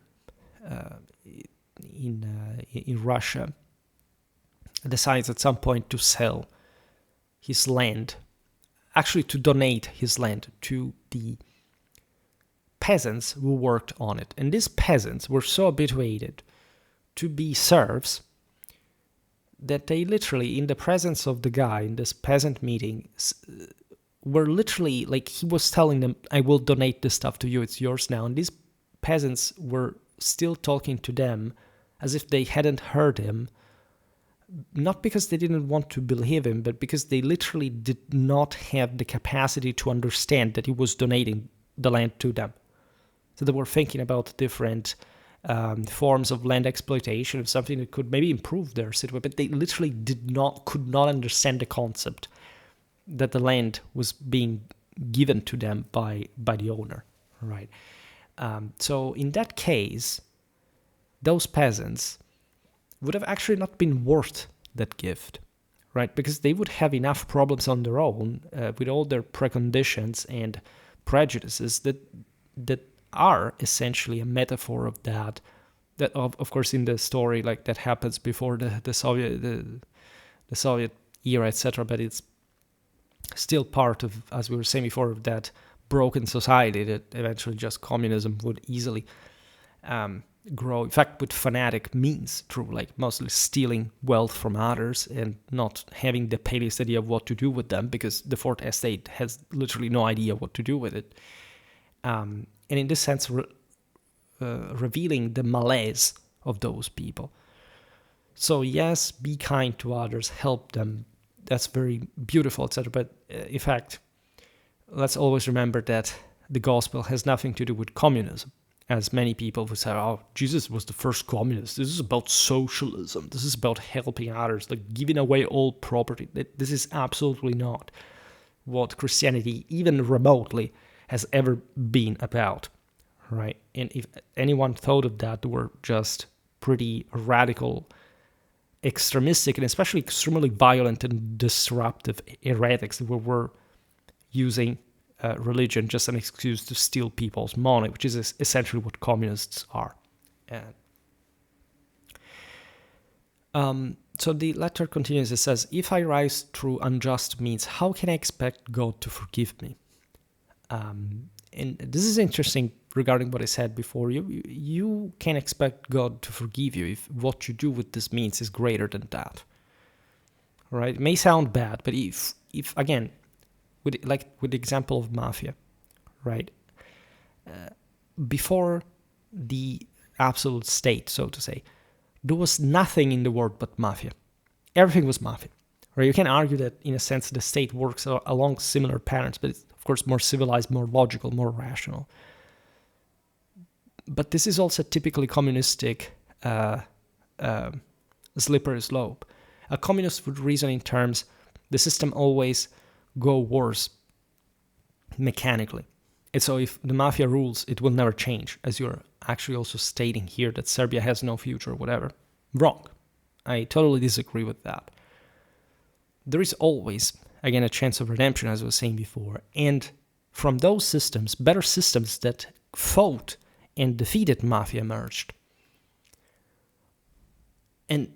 in Russia decides at some point to sell his land, actually to donate his land to the peasants who worked on it. And these peasants were so habituated to be serfs that they literally, in the presence of the guy in this peasant meeting, were literally, like, he was telling them, I will donate this stuff to you, it's yours now. And these peasants were still talking to them as if they hadn't heard him, not because they didn't want to believe him, but because they literally did not have the capacity to understand that he was donating the land to them. So they were thinking about different forms of land exploitation, of something that could maybe improve their situation, but they literally could not understand the concept that the land was being given to them by the owner, right? So in that case, those peasants would have actually not been worth that gift, right? Because they would have enough problems on their own with all their preconditions and prejudices that are essentially a metaphor of that of course in the story, like, that happens before the Soviet era, etc. But it's still part of, as we were saying before, of that broken society that eventually just communism would easily grow. In fact, with fanatic means, through, like, mostly stealing wealth from others and not having the palest idea of what to do with them, because the fourth estate has literally no idea what to do with it. And in this sense, revealing the malaise of those people. So yes, be kind to others, help them. That's very beautiful, etc. But in fact, let's always remember that the gospel has nothing to do with communism. As many people would say, oh, Jesus was the first communist. This is about socialism. This is about helping others, like giving away all property. This is absolutely not what Christianity, even remotely, has ever been about, right? And if anyone thought of that, they were just pretty radical, extremistic, and especially extremely violent and disruptive heretics that were using religion just an excuse to steal people's money, which is essentially what communists are. So the letter continues. It says, if I rise through unjust means, how can I expect God to forgive me? And this is interesting regarding what I said before. You can expect God to forgive you if what you do with this means is greater than that. Right? It may sound bad, but if again, with the example of mafia, right? Before the absolute state, so to say, there was nothing in the world but mafia. Everything was mafia. Right? You can argue that, in a sense, the state works along similar patterns, but it's, of course, more civilized, more logical, more rational. But this is also typically communistic slippery slope. A communist would reason in terms, the system always go worse mechanically. And so if the mafia rules, it will never change, as you're actually also stating here that Serbia has no future or whatever. Wrong. I totally disagree with that. There is always, again, a chance of redemption, as I was saying before. And from those systems, better systems that fought and defeated mafia emerged. And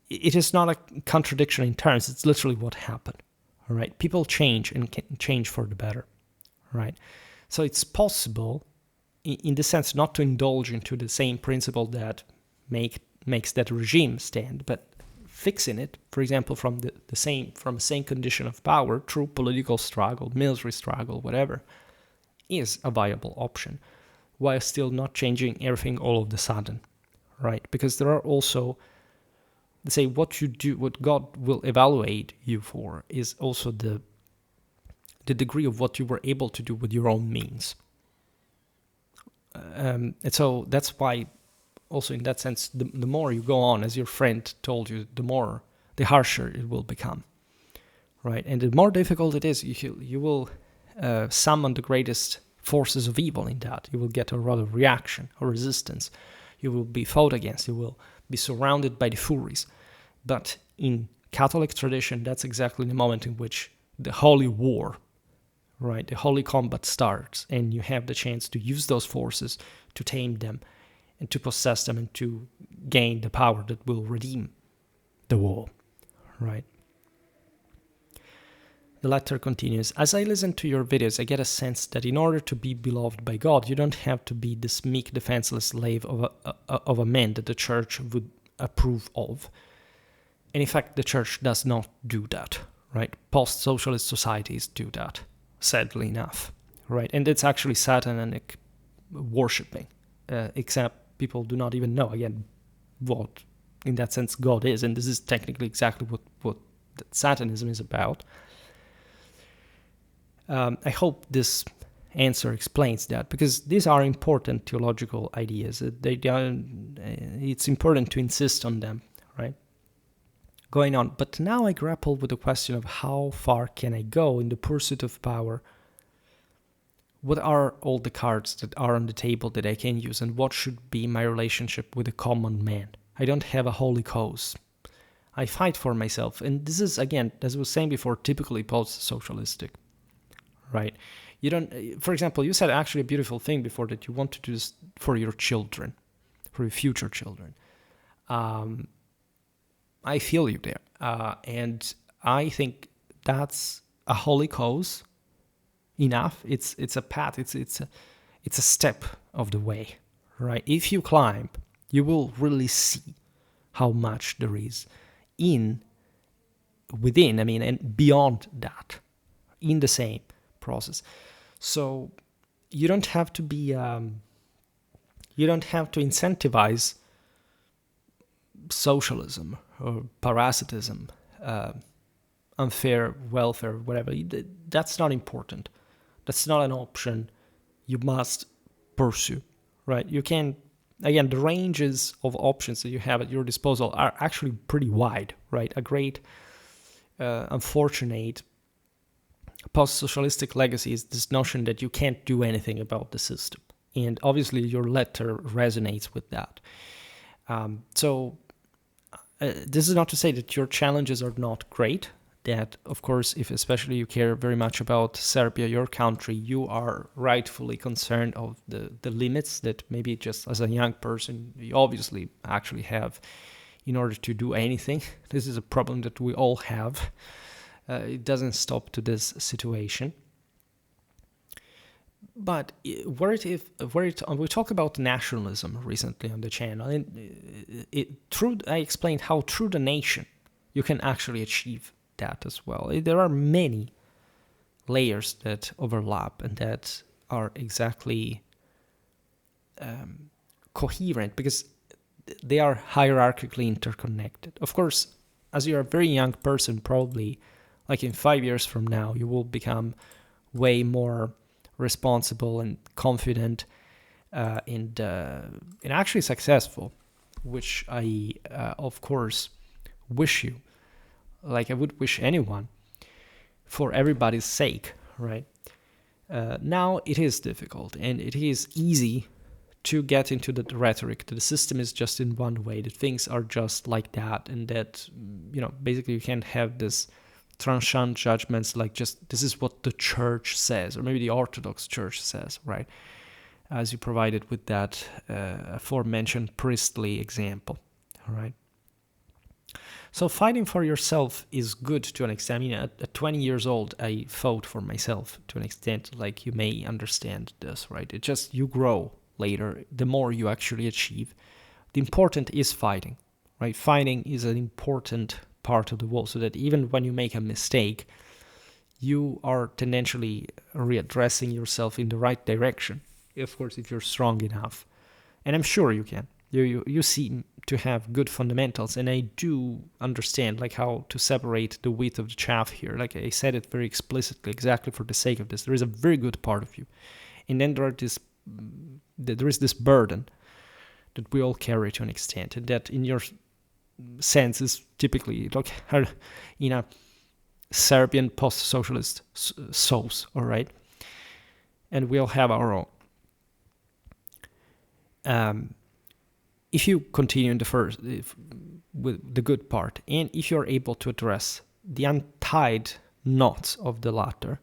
it is not a contradiction in terms. It's literally what happened. All right, people change and can change for the better. Right, so it's possible, in the sense, not to indulge into the same principle that makes that regime stand, but fixing it, for example, from the same condition of power through political struggle, military struggle, whatever, is a viable option, while still not changing everything all of a sudden, right? Because there are also, let's say, what you do, what God will evaluate you for is also the degree of what you were able to do with your own means. And so that's why, also in that sense, the more you go on, as your friend told you, the harsher it will become, right? And the more difficult it is, you will summon the greatest forces of evil in that. You will get a lot of reaction or resistance. You will be fought against. You will be surrounded by the Furies. But in Catholic tradition, that's exactly the moment in which the holy war, right, the holy combat starts, and you have the chance to use those forces to tame them and to possess them and to gain the power that will redeem the war, right? The letter continues, as I listen to your videos, I get a sense that in order to be beloved by God, you don't have to be this meek, defenseless slave of a man that the church would approve of. And in fact, the church does not do that, right? Post-socialist societies do that, sadly enough, right? And it's actually satanic worshipping, except people do not even know, again, what, in that sense, God is. And this is technically exactly what Satanism is about. I hope this answer explains that, because these are important theological ideas. It's important to insist on them, right? Going on. But now I grapple with the question of how far can I go in the pursuit of power? What are all the cards that are on the table that I can use, and what should be my relationship with a common man? I don't have a holy cause. I fight for myself. And this is, again, as I was saying before, typically post-socialistic. Right? You don't, for example, you said actually a beautiful thing before, that you want to do this for your children, for your future children. I feel you there. And I think that's a holy cause enough. It's a path. It's a step of the way, right? If you climb, you will really see how much there is within, and beyond that, in the same process. So you don't have to be you don't have to incentivize socialism or parasitism, unfair welfare, whatever. That's not important. That's not an option you must pursue, right? You can, again, the ranges of options that you have at your disposal are actually pretty wide, right? A great unfortunate post-socialistic legacy is this notion that you can't do anything about the system. And obviously your letter resonates with that. So this is not to say that your challenges are not great. That, of course, if especially you care very much about Serbia, your country, you are rightfully concerned of the limits that maybe just as a young person you obviously actually have in order to do anything. This is a problem that we all have. It doesn't stop to this situation. But we talk about nationalism recently on the channel, and I explained how through the nation you can actually achieve that as well. There are many layers that overlap and that are exactly coherent because they are hierarchically interconnected. Of course, as you're a very young person, probably like in 5 years from now, you will become way more responsible and confident and actually successful, which I, of course, wish you. Like I would wish anyone, for everybody's sake, right? Now it is difficult, and it is easy to get into the rhetoric that the system is just in one way, that things are just like that, and that, basically you can't have this tranchant judgments like just this is what the church says, or maybe the Orthodox Church says, right? As you provided with that aforementioned priestly example, all right? So fighting for yourself is good to an extent. At 20 years old, I fought for myself to an extent, like you may understand this, right? It just, you grow later, the more you actually achieve. The important is fighting, right? Fighting is an important part of the wall, so that even when you make a mistake, you are tendentially readdressing yourself in the right direction. Of course, if you're strong enough. And I'm sure you can. You seem to have good fundamentals, and I do understand like how to separate the wheat of the chaff here. Like I said it very explicitly, exactly for the sake of this. There is a very good part of you, and then there is this burden that we all carry to an extent, and that in your sense is typically like in a Serbian post-socialist sauce, all right? And we all have our own. If you continue in the first with the good part, and if you're able to address the untied knots of the latter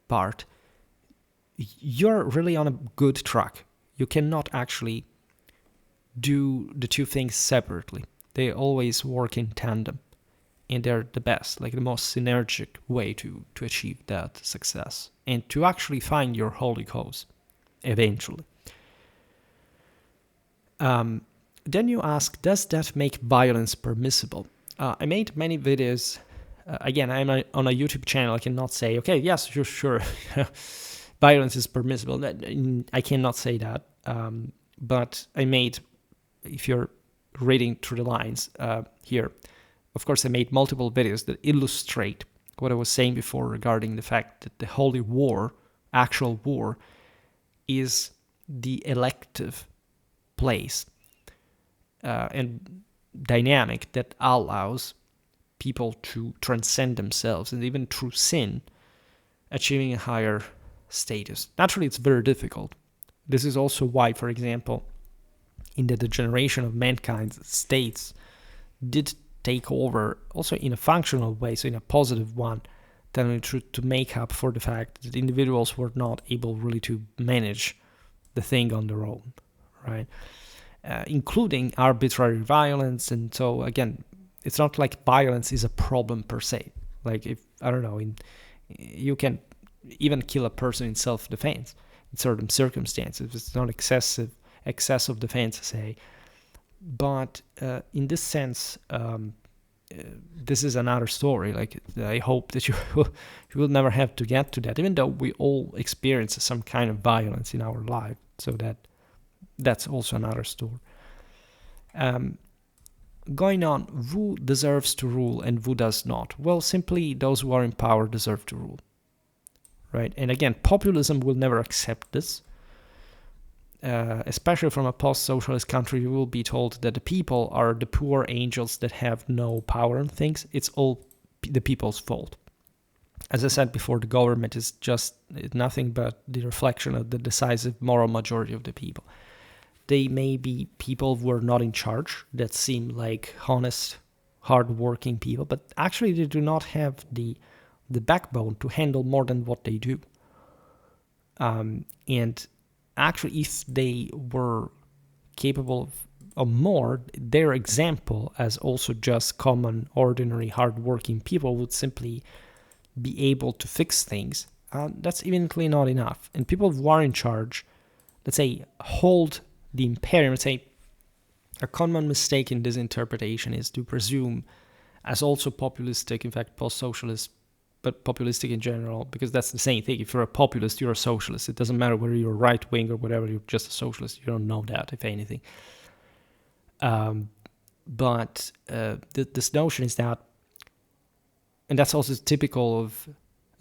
part, you're really on a good track. You cannot actually do the two things separately. They always work in tandem, and they're the best, like the most synergic way to achieve that success and to actually find your holy cause eventually. Then you ask, does that make violence permissible? I made many videos. Again, I'm on a YouTube channel. I cannot say, okay, yes, sure, violence is permissible. I cannot say that. But I made, if you're reading through the lines here, of course, I made multiple videos that illustrate what I was saying before regarding the fact that the holy war, actual war, is the elective place and dynamic that allows people to transcend themselves and even through sin achieving a higher status. Naturally, it's very difficult. This is also why, for example, in the degeneration of mankind, states did take over also in a functional way, so in a positive one, to make up for the fact that individuals were not able really to manage the thing on their own, right? Including arbitrary violence. And so again, it's not like violence is a problem per se. Like if, I don't know, you can even kill a person in self-defense in certain circumstances. It's not excess of defense, say. But in this sense, this is another story. Like I hope that you will never have to get to that, even though we all experience some kind of violence in our life. So that's also another story. Going on, who deserves to rule and who does not? Well, simply those who are in power deserve to rule, right? And again, populism will never accept this. Especially from a post-socialist country, you will be told that the people are the poor angels that have no power in things. It's all the people's fault. As I said before, the government is just nothing but the reflection of the decisive moral majority of the people. They may be people who are not in charge, that seem like honest, hard-working people, but actually they do not have the backbone to handle more than what they do. And actually, if they were capable of more, their example as also just common, ordinary, hard-working people would simply be able to fix things. That's evidently not enough. And people who are in charge, let's say, hold the imperium. Let's say a common mistake in this interpretation is to presume as also populistic, in fact, post-socialist, but populistic in general, because that's the same thing. If you're a populist, you're a socialist. It doesn't matter whether you're right-wing or whatever, you're just a socialist. You don't know that, if anything. But this notion is that, and that's also typical of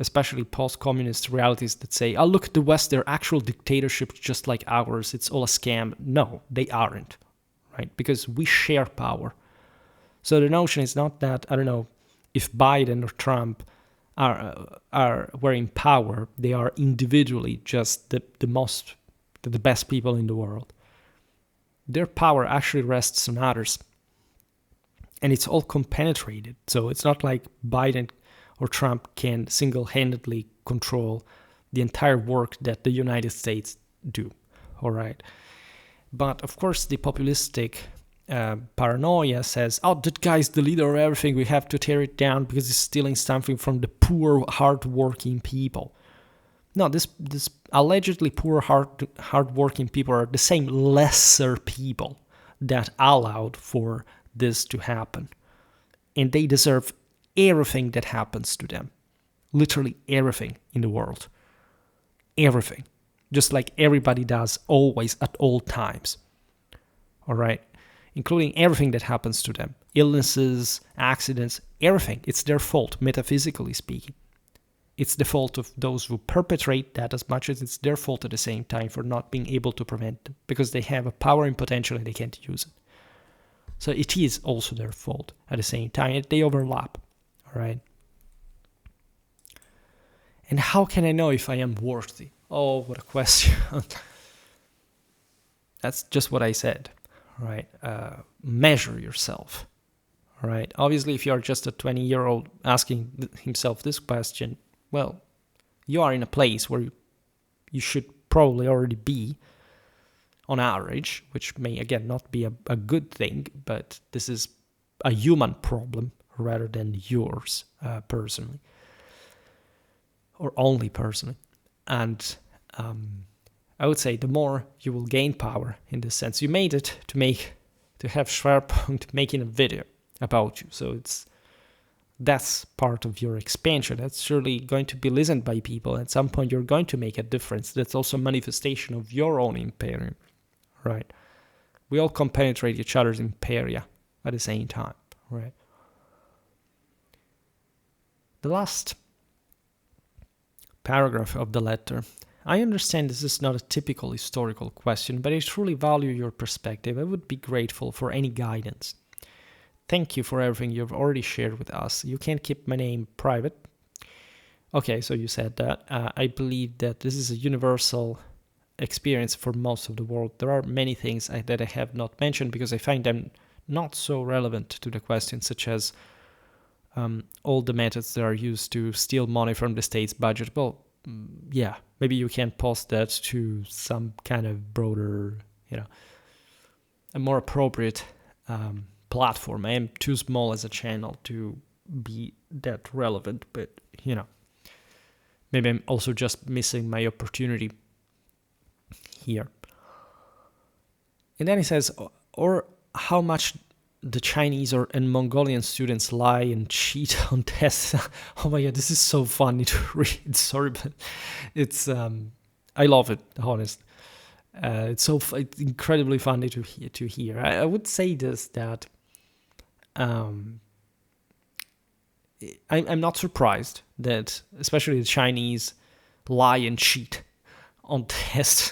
especially post-communist realities that say, oh, look at the West, they're actual dictatorships just like ours. It's all a scam. No, they aren't, right? Because we share power. So the notion is not that, I don't know, if Biden or Trump were in power, they are individually just the best people in the world. Their power actually rests on others. And it's all compenetrated. So it's not like Biden or Trump can single-handedly control the entire work that the United States do, all right? But of course, the populistic paranoia says, oh, that guy's the leader of everything, we have to tear it down because he's stealing something from the poor, hard-working people. No, this allegedly poor, hard-working people are the same lesser people that allowed for this to happen. And they deserve everything that happens to them. Literally everything in the world. Everything. Just like everybody does, always, at all times. All right? Including everything that happens to them. Illnesses, accidents, everything. It's their fault, metaphysically speaking. It's the fault of those who perpetrate that as much as it's their fault at the same time for not being able to prevent them. Because they have a power and potential and they can't use it. So it is also their fault at the same time. They overlap. All right? And how can I know if I am worthy? Oh, what a question. That's just what I said. Right? Measure yourself. All right? Obviously, if you are just a 20-year-old asking himself this question, well, you are in a place where you should probably already be on average, which may, again, not be a good thing, but this is a human problem rather than yours personally, or only personally. And I would say the more you will gain power in this sense. You made it to have Schwerpunkt making a video about you. So that's part of your expansion. That's surely going to be listened by people. At some point, you're going to make a difference. That's also a manifestation of your own imperium, right? We all compenetrate each other's imperia at the same time, right? The last paragraph of the letter. I understand this is not a typical historical question, but I truly value your perspective. I would be grateful for any guidance. Thank you for everything you've already shared with us. You can't keep my name private. Okay, so you said that. I believe that this is a universal experience for most of the world. There are many things that I have not mentioned because I find them not so relevant to the question, such as all the methods that are used to steal money from the state's budget. Well, yeah, maybe you can post that to some kind of broader, a more appropriate platform. I am too small as a channel to be that relevant, but, maybe I'm also just missing my opportunity here. And then he says, or how much the Chinese and Mongolian students lie and cheat on tests. Oh my God, this is so funny to read. Sorry, but it's I love it. Honest, it's it's incredibly funny to hear. I would say this that I'm not surprised that especially the Chinese lie and cheat on tests,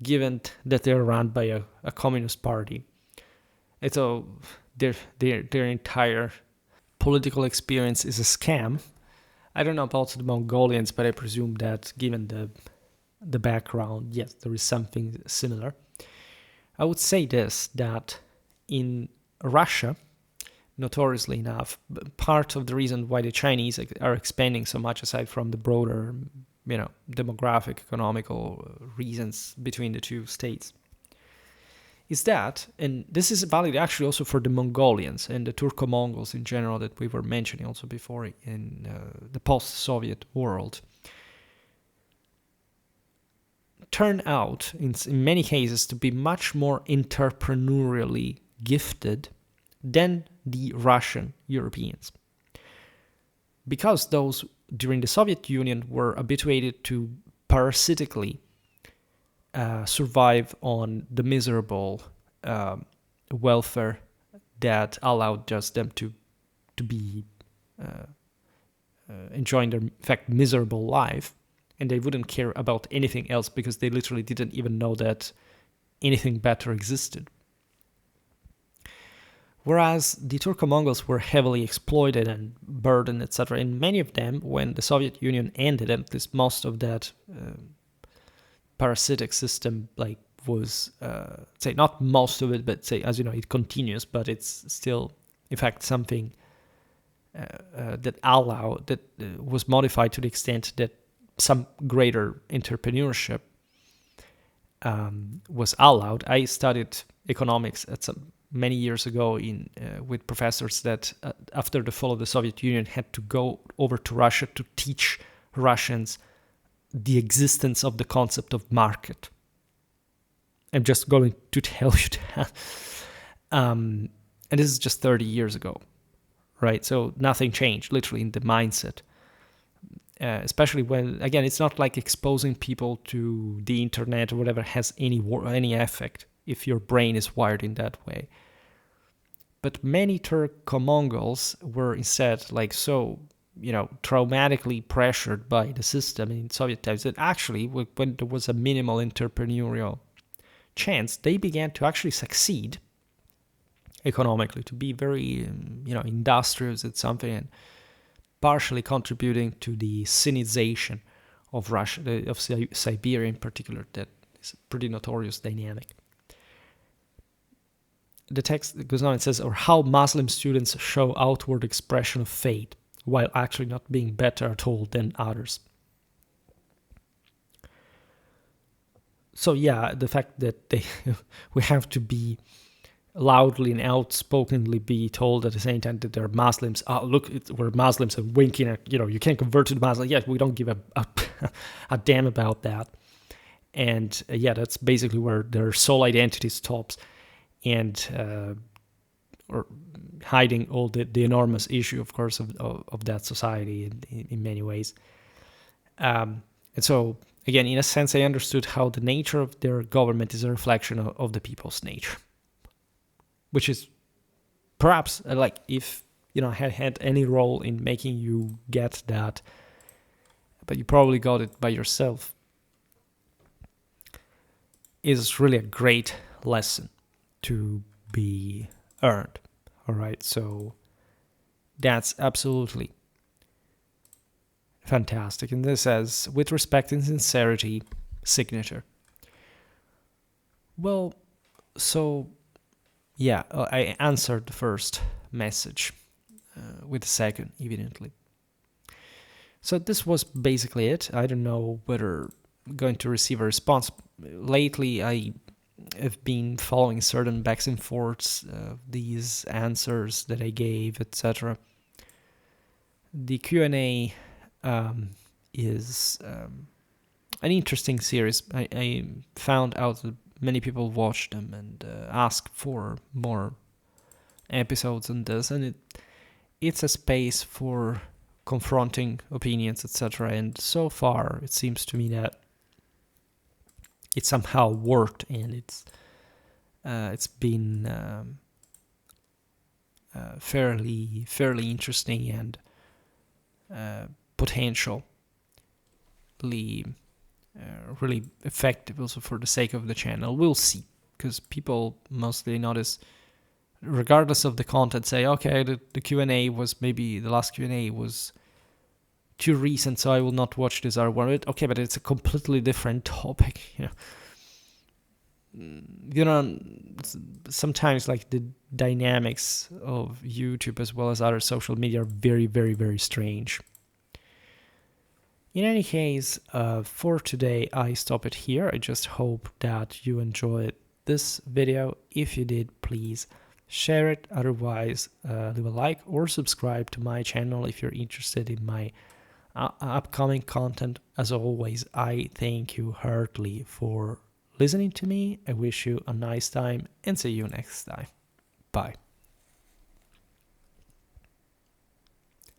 given that they're run by a communist party. It's their entire political experience is a scam. I don't know about the Mongolians, but I presume that given the background, yes, there is something similar. I would say this, that in Russia, notoriously enough, part of the reason why the Chinese are expanding so much, aside from the broader, demographic, economical reasons between the two states, is that, and this is valid actually also for the Mongolians and the Turco-Mongols in general that we were mentioning also before in the post-Soviet world, turn out in many cases to be much more entrepreneurially gifted than the Russian Europeans. Because those during the Soviet Union were habituated to parasitically survive on the miserable welfare that allowed just them to be enjoying their, in fact, miserable life, and they wouldn't care about anything else because they literally didn't even know that anything better existed. Whereas the Turco-Mongols were heavily exploited and burdened, etc. And many of them, when the Soviet Union ended, at least most of that parasitic system was say not most of it, but say, as you know, it continues, but it's still in fact something that was modified to the extent that some greater entrepreneurship was allowed. I studied economics many years ago with professors that after the fall of the Soviet Union had to go over to Russia to teach Russians the existence of the concept of market. I'm just going to tell you that. And this is just 30 years ago, right? So nothing changed, literally, in the mindset. Especially when, again, it's not like exposing people to the internet or whatever has any effect if your brain is wired in that way. But many Turco-Mongols were instead like so, traumatically pressured by the system in Soviet times that actually, when there was a minimal entrepreneurial chance, they began to actually succeed economically, to be very, industrious at something, and partially contributing to the Sinization of Russia, of Siberia in particular, that is a pretty notorious dynamic. The text goes on and says, or how Muslim students show outward expression of faith while actually not being better at all than others. So yeah, the fact that we have to be loudly and outspokenly be told at the same time that they're Muslims. Oh, look, we're Muslims, and winking at, you can't convert to the Muslim. Yeah, we don't give a damn about that. And that's basically where their sole identity stops, and or hiding all the enormous issue, of course, of that society in many ways. And so, again, in a sense, I understood how the nature of their government is a reflection of the people's nature. Which is perhaps like if had any role in making you get that, but you probably got it by yourself, is really a great lesson to be earned. All right, so that's absolutely fantastic. And this says, with respect and sincerity, signature. Well, so yeah, I answered the first message with the second, evidently. So this was basically it. I don't know whether I'm going to receive a response. Lately, I have been following certain backs and forths, these answers that I gave, etc. The Q&A is an interesting series. I found out that many people watch them and ask for more episodes on this, and it's a space for confronting opinions, etc. And so far, it seems to me that it somehow worked, and it's been fairly interesting and potentially really effective also for the sake of the channel. We'll see, because people mostly notice, regardless of the content, say, okay, the Q&A was, maybe the last Q&A was too recent, so I will not watch this other one. Okay, but it's a completely different topic. Sometimes like the dynamics of YouTube as well as other social media are very, very, very strange. In any case, for today, I stop it here. I just hope that you enjoyed this video. If you did, please share it. Otherwise, leave a like or subscribe to my channel if you're interested in my upcoming content. As always, I thank you heartily for listening to me. I wish you a nice time and see you next time. Bye.